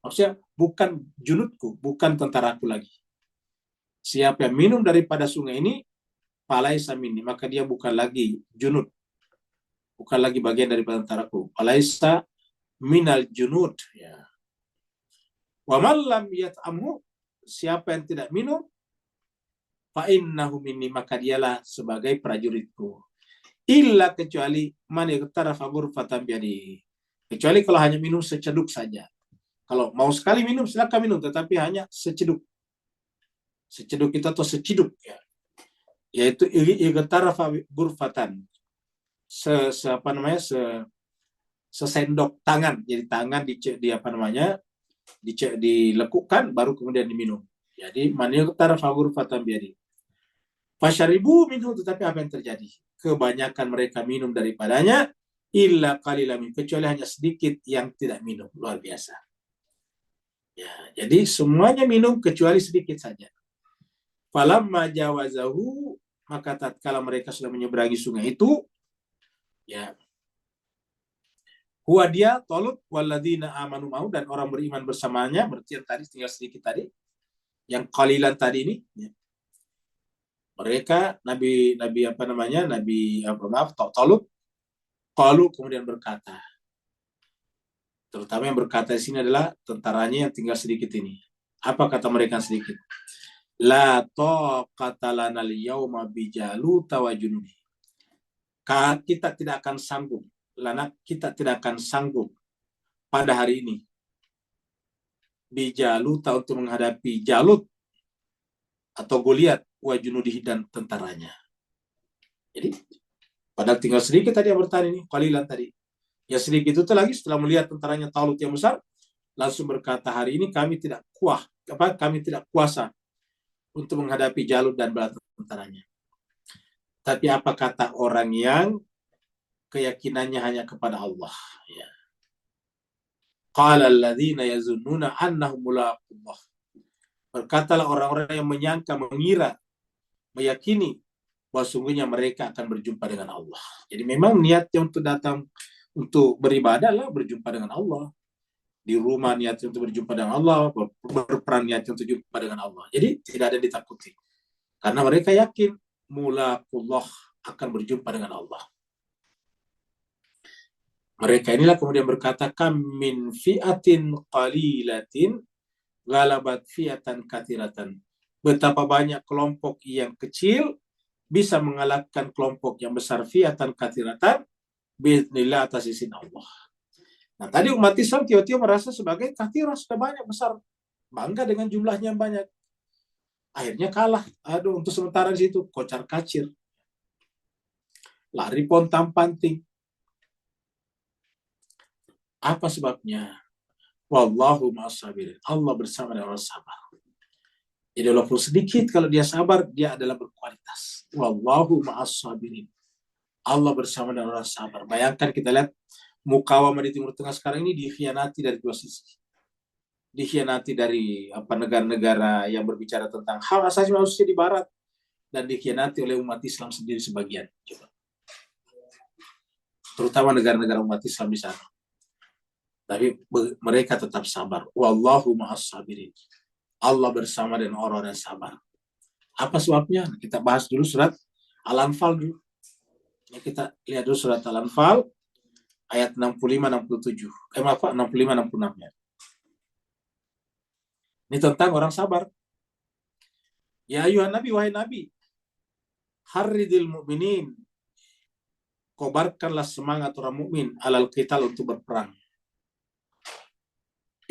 maksudnya bukan junudku, bukan tentaraku lagi. Siapa yang minum daripada sungai ini, falaisa minni, maka dia bukan lagi junud, bukan lagi bagian daripada tentaraku. Falaisa minal junud, ya. Wa man lam yat'amhu, siapa yang tidak minum, fa innahu minni, maka dialah sebagai prajuritku. Illa, kecuali man yaktarafa ghurfatan biadi, kecuali kalau hanya minum seceduk saja. Kalau mau sekali minum silakan minum, tetapi hanya seceduk. Seceduk itu atau seciduk, ya. Yaitu yaktarafa ghurfatan, sesendok tangan. Jadi tangan dilekukkan baru kemudian diminum. Jadi man yaktarafa ghurfatan biadi. Fasyaribu minhu, tetapi apa yang terjadi? Kebanyakan mereka minum daripadanya, illa qalilan, kecuali hanya sedikit yang tidak minum. Luar biasa. Ya, jadi semuanya minum kecuali sedikit saja. Falamma jawazahu, maka tatkala mereka sudah menyeberangi sungai itu, ya, huwa dia Talut walladzina amanu mau, dan orang beriman bersamanya, berarti yang tadi tinggal sedikit tadi, yang qalilan tadi ini, ya. Mereka Talut qalu, kemudian berkata, terutama yang berkata di sini adalah tentaranya yang tinggal sedikit ini. Apa kata mereka sedikit? La taqata lana al-yawma bi Jaluta wa junubi. Kita tidak akan sanggup, kita tidak akan sanggup pada hari ini bi Jaluta, untuk menghadapi Jalut atau Goliat, wa junudihi, dan tentaranya. Jadi padahal tinggal sedikit tadi yang bertani ini, qalilan tadi. Ya sedikit itu lagi setelah melihat tentaranya Talut yang besar, langsung berkata, hari ini kami tidak kuasa untuk menghadapi Jalut dan bala tentaranya. Tapi apa kata orang yang keyakinannya hanya kepada Allah, ya. Qala alladzina yazunnuna annahum mulaqullah. Berkatalah orang-orang yang menyangka, mengira, meyakini bahwa sungguhnya mereka akan berjumpa dengan Allah. Jadi memang niatnya untuk datang untuk beribadah lah berjumpa dengan Allah. Di rumah niatnya untuk berjumpa dengan Allah, berperan niatnya untuk berjumpa dengan Allah. Jadi tidak ada yang ditakuti. Karena mereka yakin mulaqullah, akan berjumpa dengan Allah. Mereka inilah kemudian berkata, kam min fi'atin qalilatin ghalabat fi'atan katsiratan. Betapa banyak kelompok yang kecil bisa mengalahkan kelompok yang besar, fi'atan katsiratan bi'idznillah, atas izin Allah. Nah, tadi umat Islam tiba-tiba merasa sebagai kathirah, sudah banyak, besar, bangga dengan jumlahnya yang banyak. Akhirnya kalah. Aduh, untuk sementara di situ kocar kacir, lari pontang panting. Apa sebabnya? Wallahu ma'as sabirin. Allah bersama dengan orang sabar. Jadi walaupun sedikit, kalau dia sabar, dia adalah berkualitas. Wallahu ma'as sabirin. Allah bersama dengan orang sabar. Bayangkan kita lihat mukawamah di Timur Tengah sekarang ini dikhianati dari dua sisi. Dikhianati dari negara-negara yang berbicara tentang hak asasi manusia di Barat, dan dikhianati oleh umat Islam sendiri sebagian. Coba. Terutama negara-negara umat Islam di sana. Tapi mereka tetap sabar. Wallahu ma'as sabirin. Allah bersama dengan orang-orang yang sabar. Apa sebabnya? Kita bahas dulu surat Al-Anfal dulu. Ya, kita lihat dulu surat Al-Anfal ayat 65-67. 65-66 ya. Ini tentang orang sabar. Ya ayuhan nabi, wahai nabi, harridil mu'minin, kobarkanlah semangat orang mukmin alal qital, untuk berperang.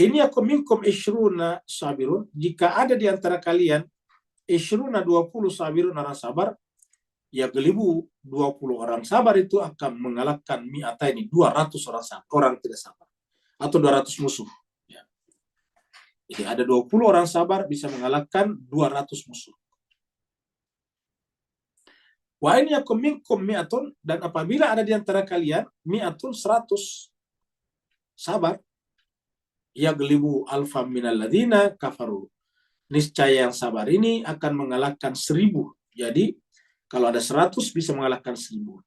Ini aku minkum isyruna sabirun, jika ada di antara kalian isyruna 20 sabirun, orang sabar, ya gelibu 20 orang sabar itu akan mengalahkan mi'ata ini 200 orang tidak sabar, atau 200 musuh. Ya. Jadi ada 20 orang sabar bisa mengalahkan 200 musuh. Wa in yakum minkum mi'atun, dan apabila ada di antara kalian mi'atun 100 sabar, yaglibu alfam minal ladzina kafaru. Niscaya yang sabar ini akan mengalahkan 1000. Jadi kalau ada 100 bisa mengalahkan 1000.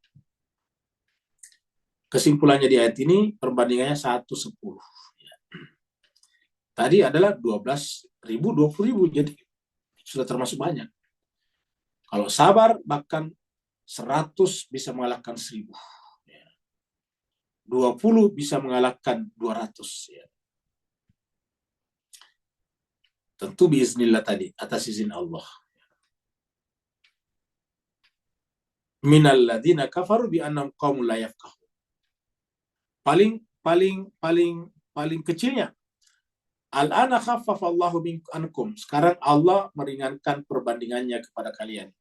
Kesimpulannya di ayat ini perbandingannya 1:10. Tadi adalah 12.000, 20.000, jadi sudah termasuk banyak. Kalau sabar bahkan 100 bisa mengalahkan 1000. 20 bisa mengalahkan 200. Tentu biiznillah tadi, atas izin Allah. Minal ladzina kafaru bi annahum qaumun la yafqahun. Paling kecilnya. Al-ana khaffafa Allahu ankum. Sekarang Allah meringankan perbandingannya kepada kalian.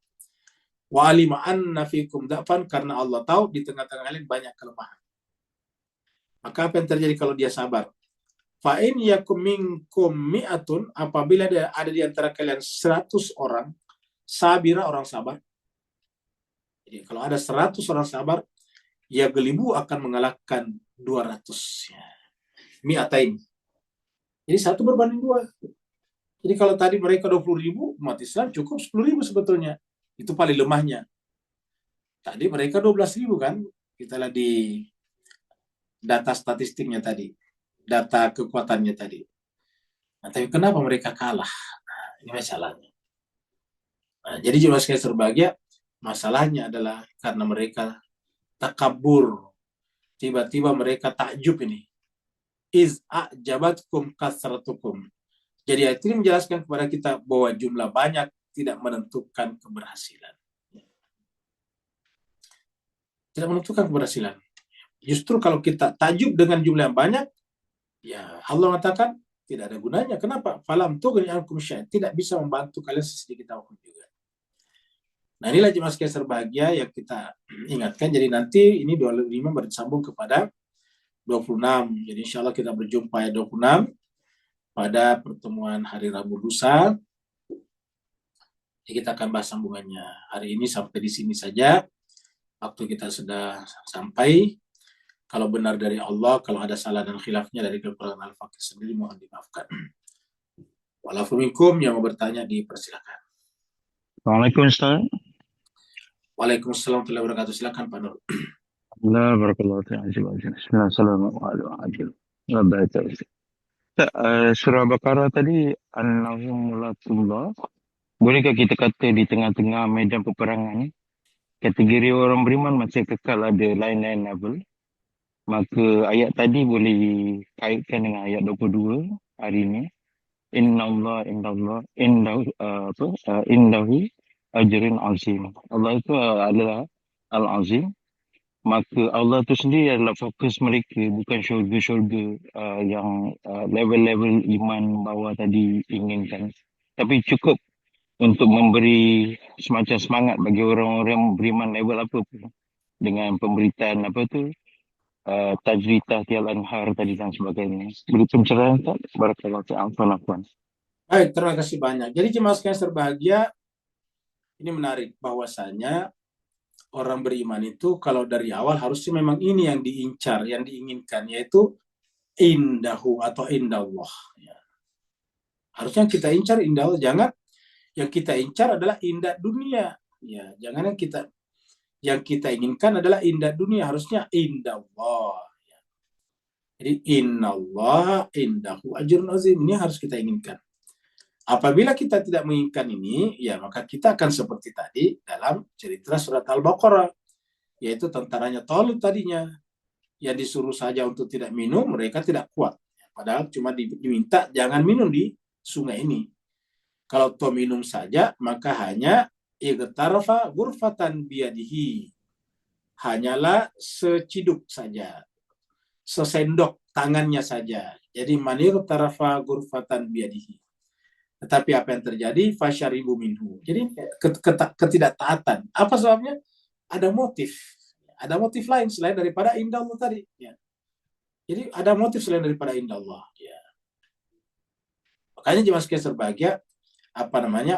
Wa alima anna fikum da'fan, karena Allah tahu di tengah-tengah kalian banyak kelemahan. Maka apa yang terjadi kalau dia sabar? Fa in yakum minkum mi'atun, apabila ada di antara kalian 100 orang sabira, orang sabar. Jadi kalau ada 100 orang sabar, ya gelibu akan mengalahkan 200. Mi'atain. Jadi 1 berbanding 2. Jadi kalau tadi mereka 20.000, umat Islam cukup 10.000 sebetulnya. Itu paling lemahnya. Tadi mereka 12.000 kan? Kita lihat di data statistiknya tadi. Data kekuatannya tadi. Nah, tapi kenapa mereka kalah? Nah, ini masalahnya. Nah, jadi jemaah sekalian berbahagia, masalahnya adalah karena mereka takabur. Tiba-tiba mereka takjub ini. Iz a'jabatkum kasratukum. Jadi ayat ini menjelaskan kepada kita bahwa jumlah banyak tidak menentukan keberhasilan. Tidak menentukan keberhasilan. Justru kalau kita takjub dengan jumlah yang banyak, ya Allah mengatakan tidak ada gunanya. Kenapa? Falam tughni ankum syai', tidak bisa membantu kalian sedikit apapun juga. Nah, inilah jemaah sekalian berbahagia yang kita ingatkan. Jadi nanti ini 25 bersambung kepada 26. Jadi insya Allah kita berjumpa ya 26 pada pertemuan hari Rabu lusa. Jadi kita akan bahas sambungannya. Hari ini sampai di sini saja. Waktu kita sudah sampai. Kalau benar dari Allah, kalau ada salah dan khilafnya dari kekurangan al-faqih sendiri, mohon dimaafkan. Walafu minkum, yang mau bertanya dipersilakan. Assalamualaikum Ustaz. Waalaikumsalam warahmatullahi wabarakatuh. Silakan Pak Nur. Alhamdulillah, barakallahu ta'ala. Bismillahirrahmanirrahim. Surah Baqarah tadi, Annahum mulatullah. Bolehkah kita kata di tengah-tengah medan peperangan, kategori orang beriman masih kekal ada lain-lain level? Maka ayat tadi boleh kaitkan dengan ayat 22 hari ini. Innahu ajrun azim. Allah itu adalah al-azim. Maka Allah itu sendiri adalah fokus mereka, bukan syurga-syurga yang level-level iman bawah tadi inginkan. Tapi cukup untuk memberi semacam semangat bagi orang-orang beriman level apa pun. Dengan pemberitaan apa tu, tajri tahtial anhar tadi dan sebagainya. Beri pencerahan tak? Barakallahu ta'ala. Baik, terima kasih banyak. Jadi jemaah sekalian berbahagia, ini menarik bahwasanya orang beriman itu kalau dari awal harusnya memang ini yang diincar, yang diinginkan, yaitu indahu atau indallah. Ya. Harusnya kita incar indallah, jangan yang kita incar adalah indah dunia. Ya, jangan yang kita inginkan adalah indah dunia, harusnya indallah. Ya. Jadi innallah indahu ajrun azim, ini harus kita inginkan. Apabila kita tidak menginginkan ini, ya maka kita akan seperti tadi dalam cerita surat Al-Baqarah, yaitu tentaranya Talut tadinya, yang disuruh saja untuk tidak minum, mereka tidak kuat. Padahal cuma diminta jangan minum di sungai ini. Kalau toh minum saja, maka hanya igtarfa ghurfatan biyadihi. Hanyalah seciduk saja, sesendok tangannya saja. Jadi manir tarafa ghurfatan biyadihi. Tetapi apa yang terjadi? Fasyaribu minhu. Jadi ketidaktaatan. Apa sebabnya? Ada motif. Ada motif lain selain daripada indallah tadi. Ya. Jadi ada motif selain daripada indallah. Ya. Makanya jemaah sekalian berbahagia,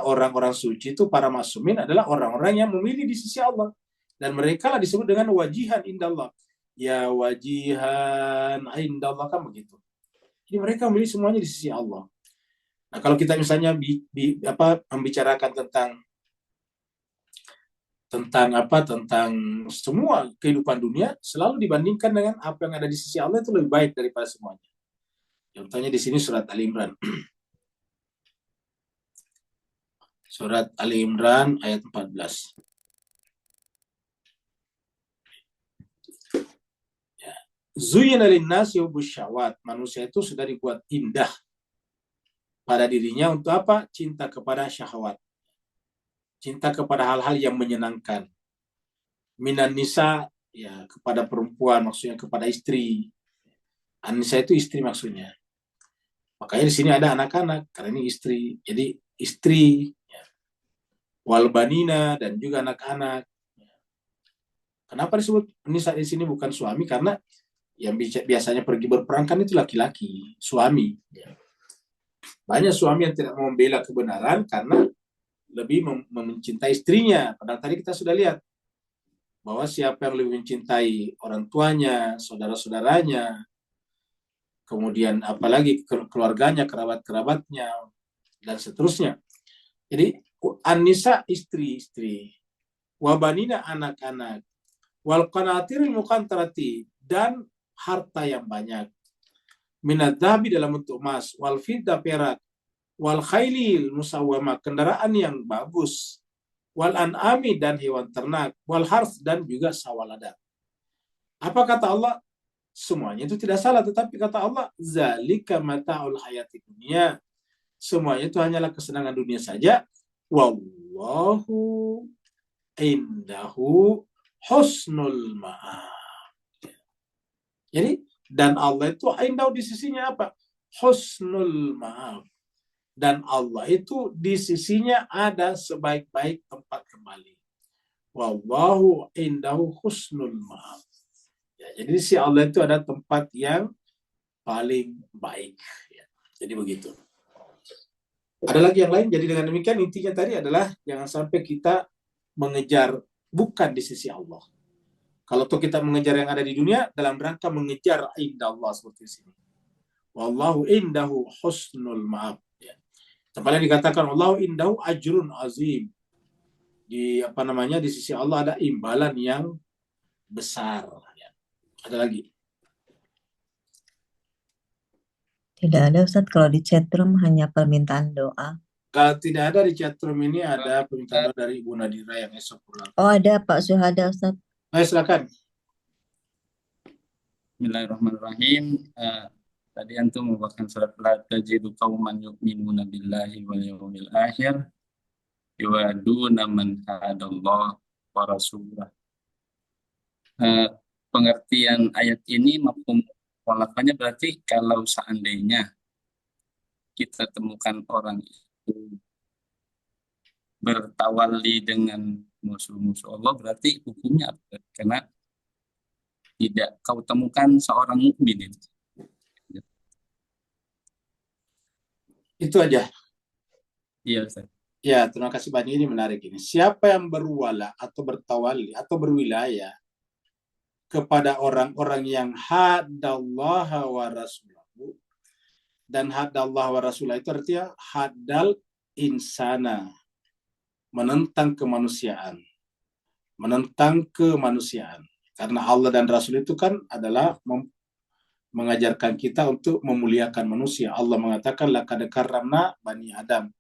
orang-orang suci itu, para maksumin adalah orang-orang yang memilih di sisi Allah, dan mereka lah disebut dengan wajihan indallah. Ya wajihan indallah, kan begitu. Jadi mereka memilih semuanya di sisi Allah. Nah, kalau kita misalnya membicarakan tentang semua kehidupan dunia, selalu dibandingkan dengan apa yang ada di sisi Allah itu lebih baik daripada semuanya. Contohnya di sini surat Ali Imran. Surat Ali Imran ayat 14. Ya. Zuyyina lin-nasi hubbus syahwat. Manusia itu sudah dibuat indah pada dirinya untuk apa? Cinta kepada syahwat. Cinta kepada hal-hal yang menyenangkan. Minan nisa, ya, kepada perempuan, maksudnya kepada istri. An-nisa itu istri maksudnya. Makanya di sini ada anak-anak, karena ini istri. Jadi istri, ya. Wal banina, dan juga anak-anak. Kenapa disebut nisa di sini bukan suami? Karena yang biasanya pergi berperang kan itu laki-laki, suami. Ya. Banyak suami yang tidak mau membela kebenaran karena lebih mencintai istrinya. Padahal tadi kita sudah lihat bahwa siapa yang lebih mencintai orang tuanya, saudara-saudaranya, kemudian apalagi keluarganya, kerabat-kerabatnya, dan seterusnya. Jadi an-nisa istri-istri, wabanina anak-anak, wal qanatiril muqantarati, dan harta yang banyak, minadz dzahabi dalam bentuk emas, wal fiddah perak, wal khailil musawwamah kendaraan yang bagus, wal an'ami dan hewan ternak, wal harth dan juga sawah ladang. Apa kata Allah? Semuanya itu tidak salah, tetapi kata Allah, zalika mata'ul hayati dunia. Semuanya itu hanyalah kesenangan dunia saja. Wallahu indahu husnul ma'ab. Jadi, dan Allah itu indahu di sisinya apa? Husnul ma'ab. Dan Allah itu di sisinya ada sebaik-baik tempat kembali. Wallahu indahu husnul ma'ab. Ya, jadi si Allah itu ada tempat yang paling baik. Ya, jadi begitu. Ada lagi yang lain. Jadi dengan demikian intinya tadi adalah jangan sampai kita mengejar bukan di sisi Allah. Kalau tuh kita mengejar yang ada di dunia dalam rangka mengejar indah Allah seperti ini. Wallahu indahu husnul ma'ab. Ya. Tempatnya dikatakan Allahu indahu ajrun azim. Di di sisi Allah ada imbalan yang besar. Ya. Ada lagi? Tidak ada Ustadz, kalau di chatroom hanya permintaan doa. Kalau tidak ada di chatroom ini ada permintaan doa dari Ibu Nadira yang esok pulang. Oh ada Pak Syuhada Ustadz. Ayo silakan. Bismillahirrahmanirrahim. Tadi antum membacakan surat la tajidu qauman yu'minuna billahi wal yawmil akhir yuwaduna man hadallah wa rasulah. Pengertian ayat ini mafhum mukhalafannya berarti kalau seandainya kita temukan orang itu bertawali dengan musuh-musuh Allah, berarti hukumnya apa? Karena tidak kau temukan seorang mukmin. Itu aja. Iya, Ustaz. Ya, terima kasih banyak, ini menarik ini. Siapa yang berwala atau bertawali atau berwilayah kepada orang-orang yang haddallaha wa rasulahu, dan haddallaha wa rasulahu itu artinya haddal insana, menentang kemanusiaan. Menentang kemanusiaan. Karena Allah dan Rasul itu kan adalah mengajarkan kita untuk memuliakan manusia. Allah mengatakan laqad karramna bani Adam.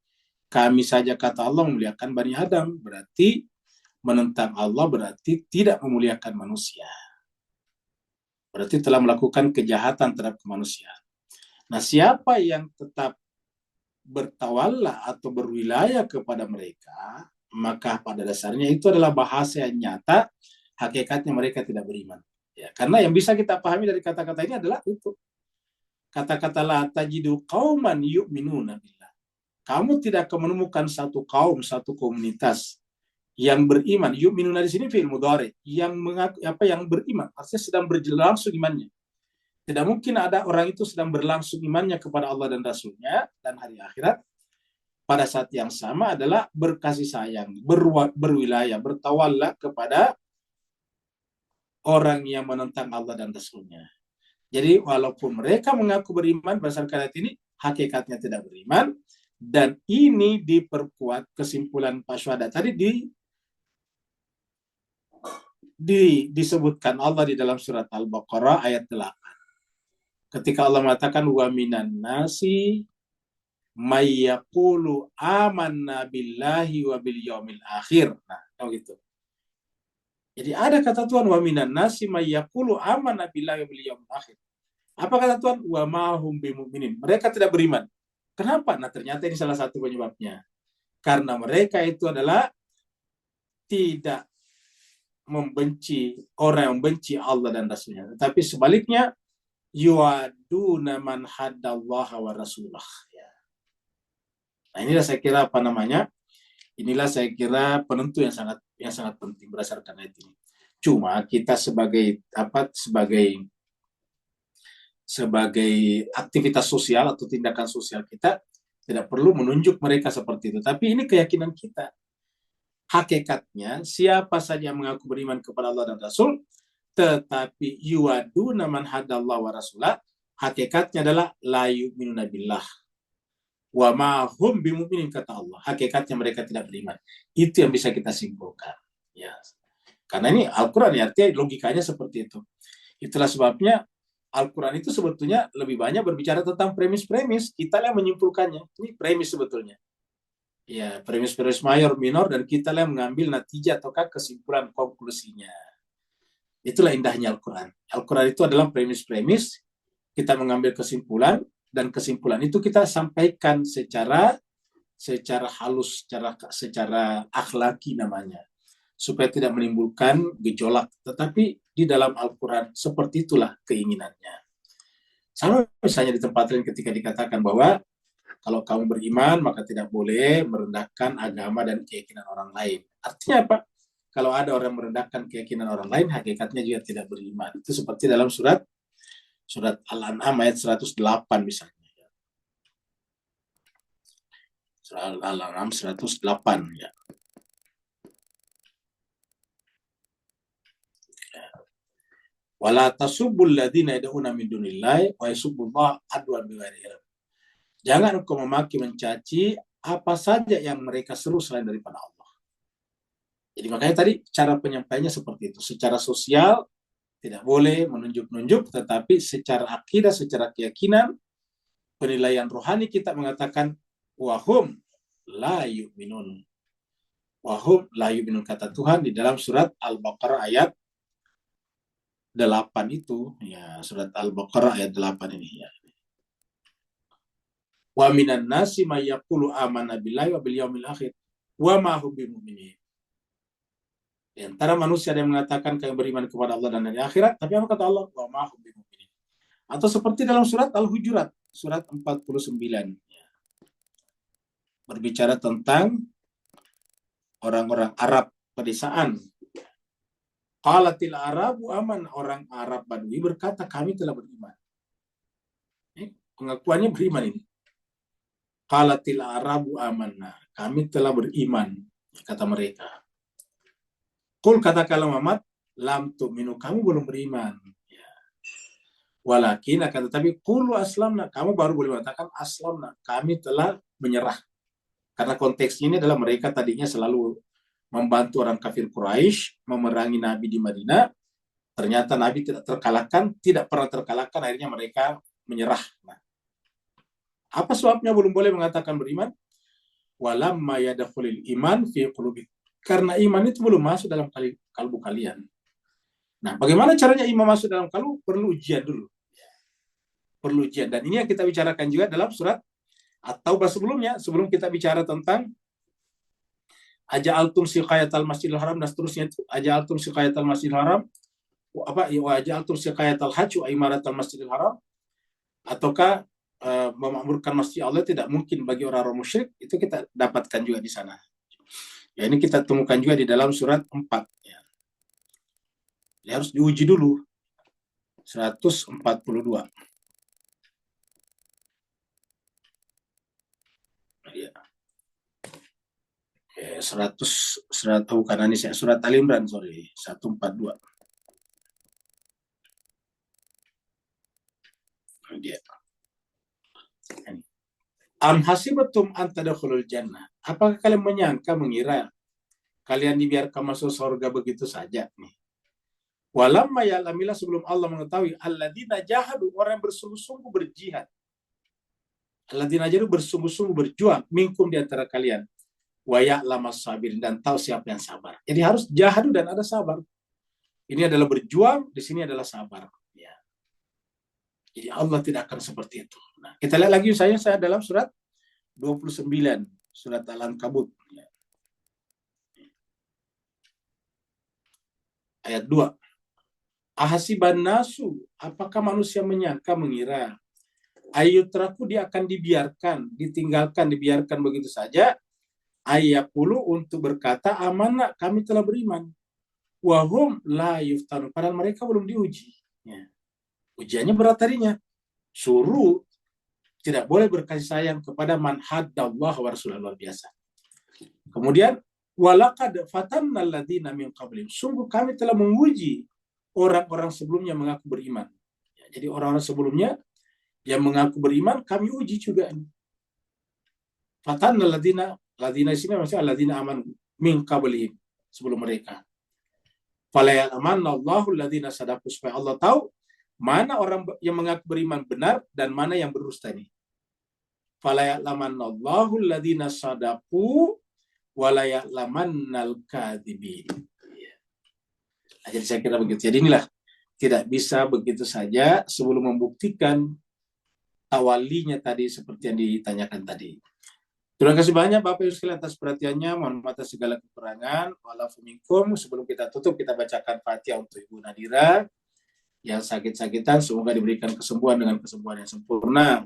Kami saja, kata Allah, memuliakan bani Adam. Berarti menentang Allah berarti tidak memuliakan manusia. Berarti telah melakukan kejahatan terhadap kemanusiaan. Nah, siapa yang tetap bertawalla atau berwilayah kepada mereka, maka pada dasarnya itu adalah bahasa yang nyata, hakikatnya mereka tidak beriman. Ya, karena yang bisa kita pahami dari kata-kata ini adalah itu. Kata-kata la tajidu qauman yu'minuna billah. Kamu tidak akan menemukan satu kaum, satu komunitas yang beriman. Yu'minuna di sini fi'il mudhari, yang mengaku yang beriman, artinya sedang berlangsung imannya. Tidak mungkin ada orang itu sedang berlangsung imannya kepada Allah dan Rasulnya dan hari akhirat, pada saat yang sama adalah berkasih sayang, berwilayah, bertawalla kepada orang yang menentang Allah dan Rasulnya. Jadi walaupun mereka mengaku beriman berdasarkan ayat ini, hakikatnya tidak beriman. Dan ini diperkuat kesimpulan Pak Syuhada tadi disebutkan Allah di dalam surat Al-Baqarah ayat 8. Ketika Allah mengatakan wa minan nasi may yaqulu amanna billahi wa bil yaumil akhir. Nah, gitu. Jadi ada kata Tuhan wa minan nasi may yaqulu amanna billahi wa bil yaumil akhir. Apa kata Tuhan? Wa ma hum bimumin. Mereka tidak beriman. Kenapa? Nah, ternyata ini salah satu penyebabnya. Karena mereka itu adalah tidak membenci orang yang membenci Allah dan Rasulnya. Tetapi sebaliknya, yuaduna man haddallaha wa rasulah. Ya. Nah, inilah saya kira inilah saya kira penentu yang sangat penting berdasarkan ayat ini. Cuma kita sebagai aktivitas sosial atau tindakan sosial kita tidak perlu menunjuk mereka seperti itu. Tapi ini keyakinan kita. Hakikatnya siapa saja yang mengaku beriman kepada Allah dan Rasul, tetapi yuaduna man hadallahu wa rasulah, hakikatnya adalah la yu'minuna billah wa ma hum bimumin, kata Allah. Hakikatnya mereka tidak beriman. Itu yang bisa kita simpulkan. Ya. Karena ini Al-Quran, ya, artinya logikanya seperti itu. Itulah sebabnya Al-Quran itu sebetulnya lebih banyak berbicara tentang premis-premis. Kita yang menyimpulkannya. Ini premis sebetulnya. Ya, premis-premis mayor, minor, dan kita yang mengambil natijah ataukah kesimpulan konklusinya. Itulah indahnya Al-Quran. Al-Quran itu adalah premis-premis. Kita mengambil kesimpulan, dan kesimpulan itu kita sampaikan secara halus, secara akhlaki namanya. Supaya tidak menimbulkan gejolak. Tetapi di dalam Al-Quran seperti itulah keinginannya. Sama misalnya di tempat lain ketika dikatakan bahwa kalau kamu beriman maka tidak boleh merendahkan agama dan keyakinan orang lain. Artinya apa? Kalau ada orang merendahkan keyakinan orang lain, hakikatnya juga tidak beriman. Itu seperti dalam surat Al-An'am ayat 108 misalnya. Surat Al-An'am 108 ya. Wala tasubbul ladzina yad'una min dunillahi wa yasubbullaha adwan bighairi ilm. Jangan engkau memaki mencaci apa saja yang mereka seru selain daripada Allah. Jadi makanya tadi cara penyampaiannya seperti itu. Secara sosial tidak boleh menunjuk-nunjuk, tetapi secara akidah, secara keyakinan, penilaian rohani kita mengatakan wahum la yu'minun. Wahum la yu'minun, kata Tuhan di dalam surat Al-Baqarah ayat 8 itu, ya, surat Al-Baqarah ayat 8 ini ya. Wa minan nasi may yaqulu amanna billahi wa bil yaumil akhir wa ma hum bimumin. Di antara manusia yang mengatakan kami beriman kepada Allah dan hari akhirat, tapi apa kata Allah? Wa ma hum bimumin. Atau seperti dalam surat Al-Hujurat, surat 49 ya. Berbicara tentang orang-orang Arab pedesaan. Qalatil Arabu aman, orang Arab Badui berkata kami telah beriman. Pengakuannya beriman ini. Qalatil Arabu amanna, kami telah beriman, kata mereka. Qul, katakanlah Muhammad, lam tu'minu, kamu belum beriman. Ya. Walakin akan tetapi qulu aslamna, kamu baru boleh mengatakan aslamna, kami telah menyerah. Karena konteks ini adalah mereka tadinya selalu membantu orang kafir Quraisy memerangi Nabi di Madinah. Ternyata Nabi tidak pernah terkalahkan, akhirnya mereka menyerah. Nah, apa sebabnya belum boleh mengatakan beriman? Walamma yadkhulul iman fi qulubi. Karena iman itu belum masuk dalam kalbu kalian. Nah, bagaimana caranya iman masuk dalam kalbu? Perlu ujian dulu. Perlu ujian. Dan ini yang kita bicarakan juga dalam surat At-Taubah sebelumnya, sebelum kita bicara tentang aja'altum siqayatal masjidil haram dan seterusnya itu. Aja'altum siqayatal masjidil haram wa aja'altum siqayatal hajj wa imaratal masjidil haram, ataukah memakmurkan masjid Allah tidak mungkin bagi orang-orang musyrik, itu kita dapatkan juga di sana. Ya, ini kita temukan juga di dalam surat 4 ya. Harus diuji dulu. 142. Ya. 100 bukan ini saya surat Al Imran, sorry, 142. Dia. Am hasibatum an tadkhulul jannah. Apakah kalian menyangka, mengira kalian dibiarkan masuk surga begitu saja nih? Walamma ya'lamillah, sebelum Allah mengetahui alladzina jahadu, orang yang bersungguh-sungguh berjihad. Alladzina jahadu, bersungguh-sungguh berjuang, minkum di antara kalian. Wa ya'lamas sabirin, dan tahu siapa yang sabar. Jadi harus jahadu dan ada sabar. Ini adalah berjuang, di sini adalah sabar. Ya. Jadi Allah tidak akan seperti itu. Nah, kita lihat lagi saya dalam surat 29, surat Al-Ankabut. Ya. Ayat 2. Ahasiban nasu, apakah manusia menyangka, mengira, ayyutraku, dia akan dibiarkan, ditinggalkan, dibiarkan begitu saja, ayyaqulu, untuk berkata, amanah, kami telah beriman, wahum la yuftanu, padahal mereka belum diuji. Ya. Ujiannya berat tadinya. Suruh tidak boleh berkasih sayang kepada man haddallahu wa rasulahu, luar biasa. Kemudian walaqad fatanna alladziina min qablihim, sungguh kami telah menguji orang-orang sebelumnya mengaku beriman. Ya, jadi orang-orang sebelumnya yang mengaku beriman kami uji juga. Fatanna alladziina di sini maksudnya alladziina amanu min qablihim, sebelum mereka. Fala ya'lamanna Allahu alladziina sadaqu, supaya Allah tahu mana orang yang mengaku beriman benar dan mana yang berdusta ini. Fala ya'lamanna Allahu alladziina sadaqu wa la ya'lamannal kadzibin. Nah, jadi saya kira begitu. Jadi inilah, tidak bisa begitu saja sebelum membuktikan awalinya tadi seperti yang ditanyakan tadi. Terima kasih banyak Bapak Ibu sekalian atas perhatiannya. Mohon maaf atas segala kekurangan. Wa'alafu minkum. Sebelum kita tutup, kita bacakan Fatihah untuk Ibu Nadira yang sakit-sakitan, semoga diberikan kesembuhan dengan kesembuhan yang sempurna.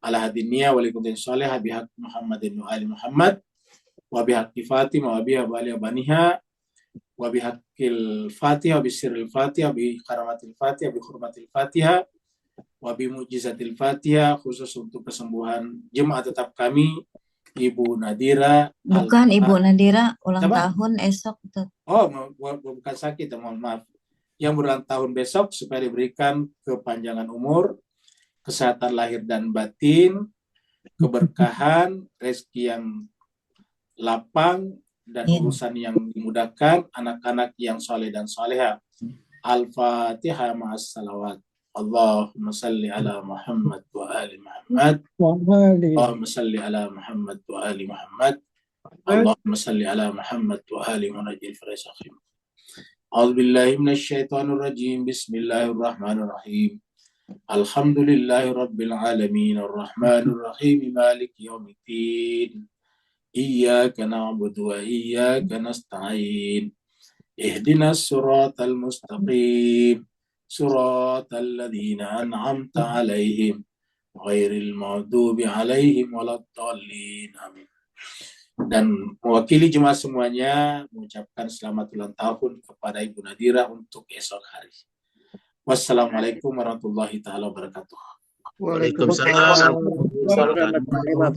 Ala hadiniya walikuddin sholih bihaq Muhammadin wa ali Muhammad wa bihaqqi Fatimah wa biha wa ali baniha wa bihaqqil Fatihah wa bisirril Fatihah bi karamatil Fatihah bi hurmatil Fatihah wa bi mujizatil Fatihah, khusus untuk kesembuhan jemaah tetap kami Ibu Nadira. Bukan Ibu Nadira ulang tahun esok tuh. Oh, bukan sakit, mohon maaf. Yang berulang tahun besok, supaya diberikan kepanjangan umur, kesehatan lahir dan batin, keberkahan, rezeki yang lapang, dan urusan yang dimudahkan, anak-anak yang soleh dan soleha. Al-Fatihah ma'as salawat. Allahumma salli ala Muhammad wa ali Muhammad. Allahumma salli ala Muhammad wa ali Muhammad. Allahumma salli ala Muhammad wa ali munajjil firasakhim. A'udzubillahi minasyaitonir rajim. Bismillahirrahmanirrahim. Alhamdulillahi rabbil alamin arrahmanir rahim maliki yaumiddin. Iyyaka na'budu wa iyyaka nasta'in. Ihdinas siratal mustaqim. Siratal ladzina an'amta 'alaihim ghairil maghdubi 'alaihim waladdallin. Amin. Dan mewakili jemaah semuanya mengucapkan selamat ulang tahun kepada Ibu Nadira untuk esok hari. Wassalamualaikum warahmatullahi taala wabarakatuh. Waalaikumsalam.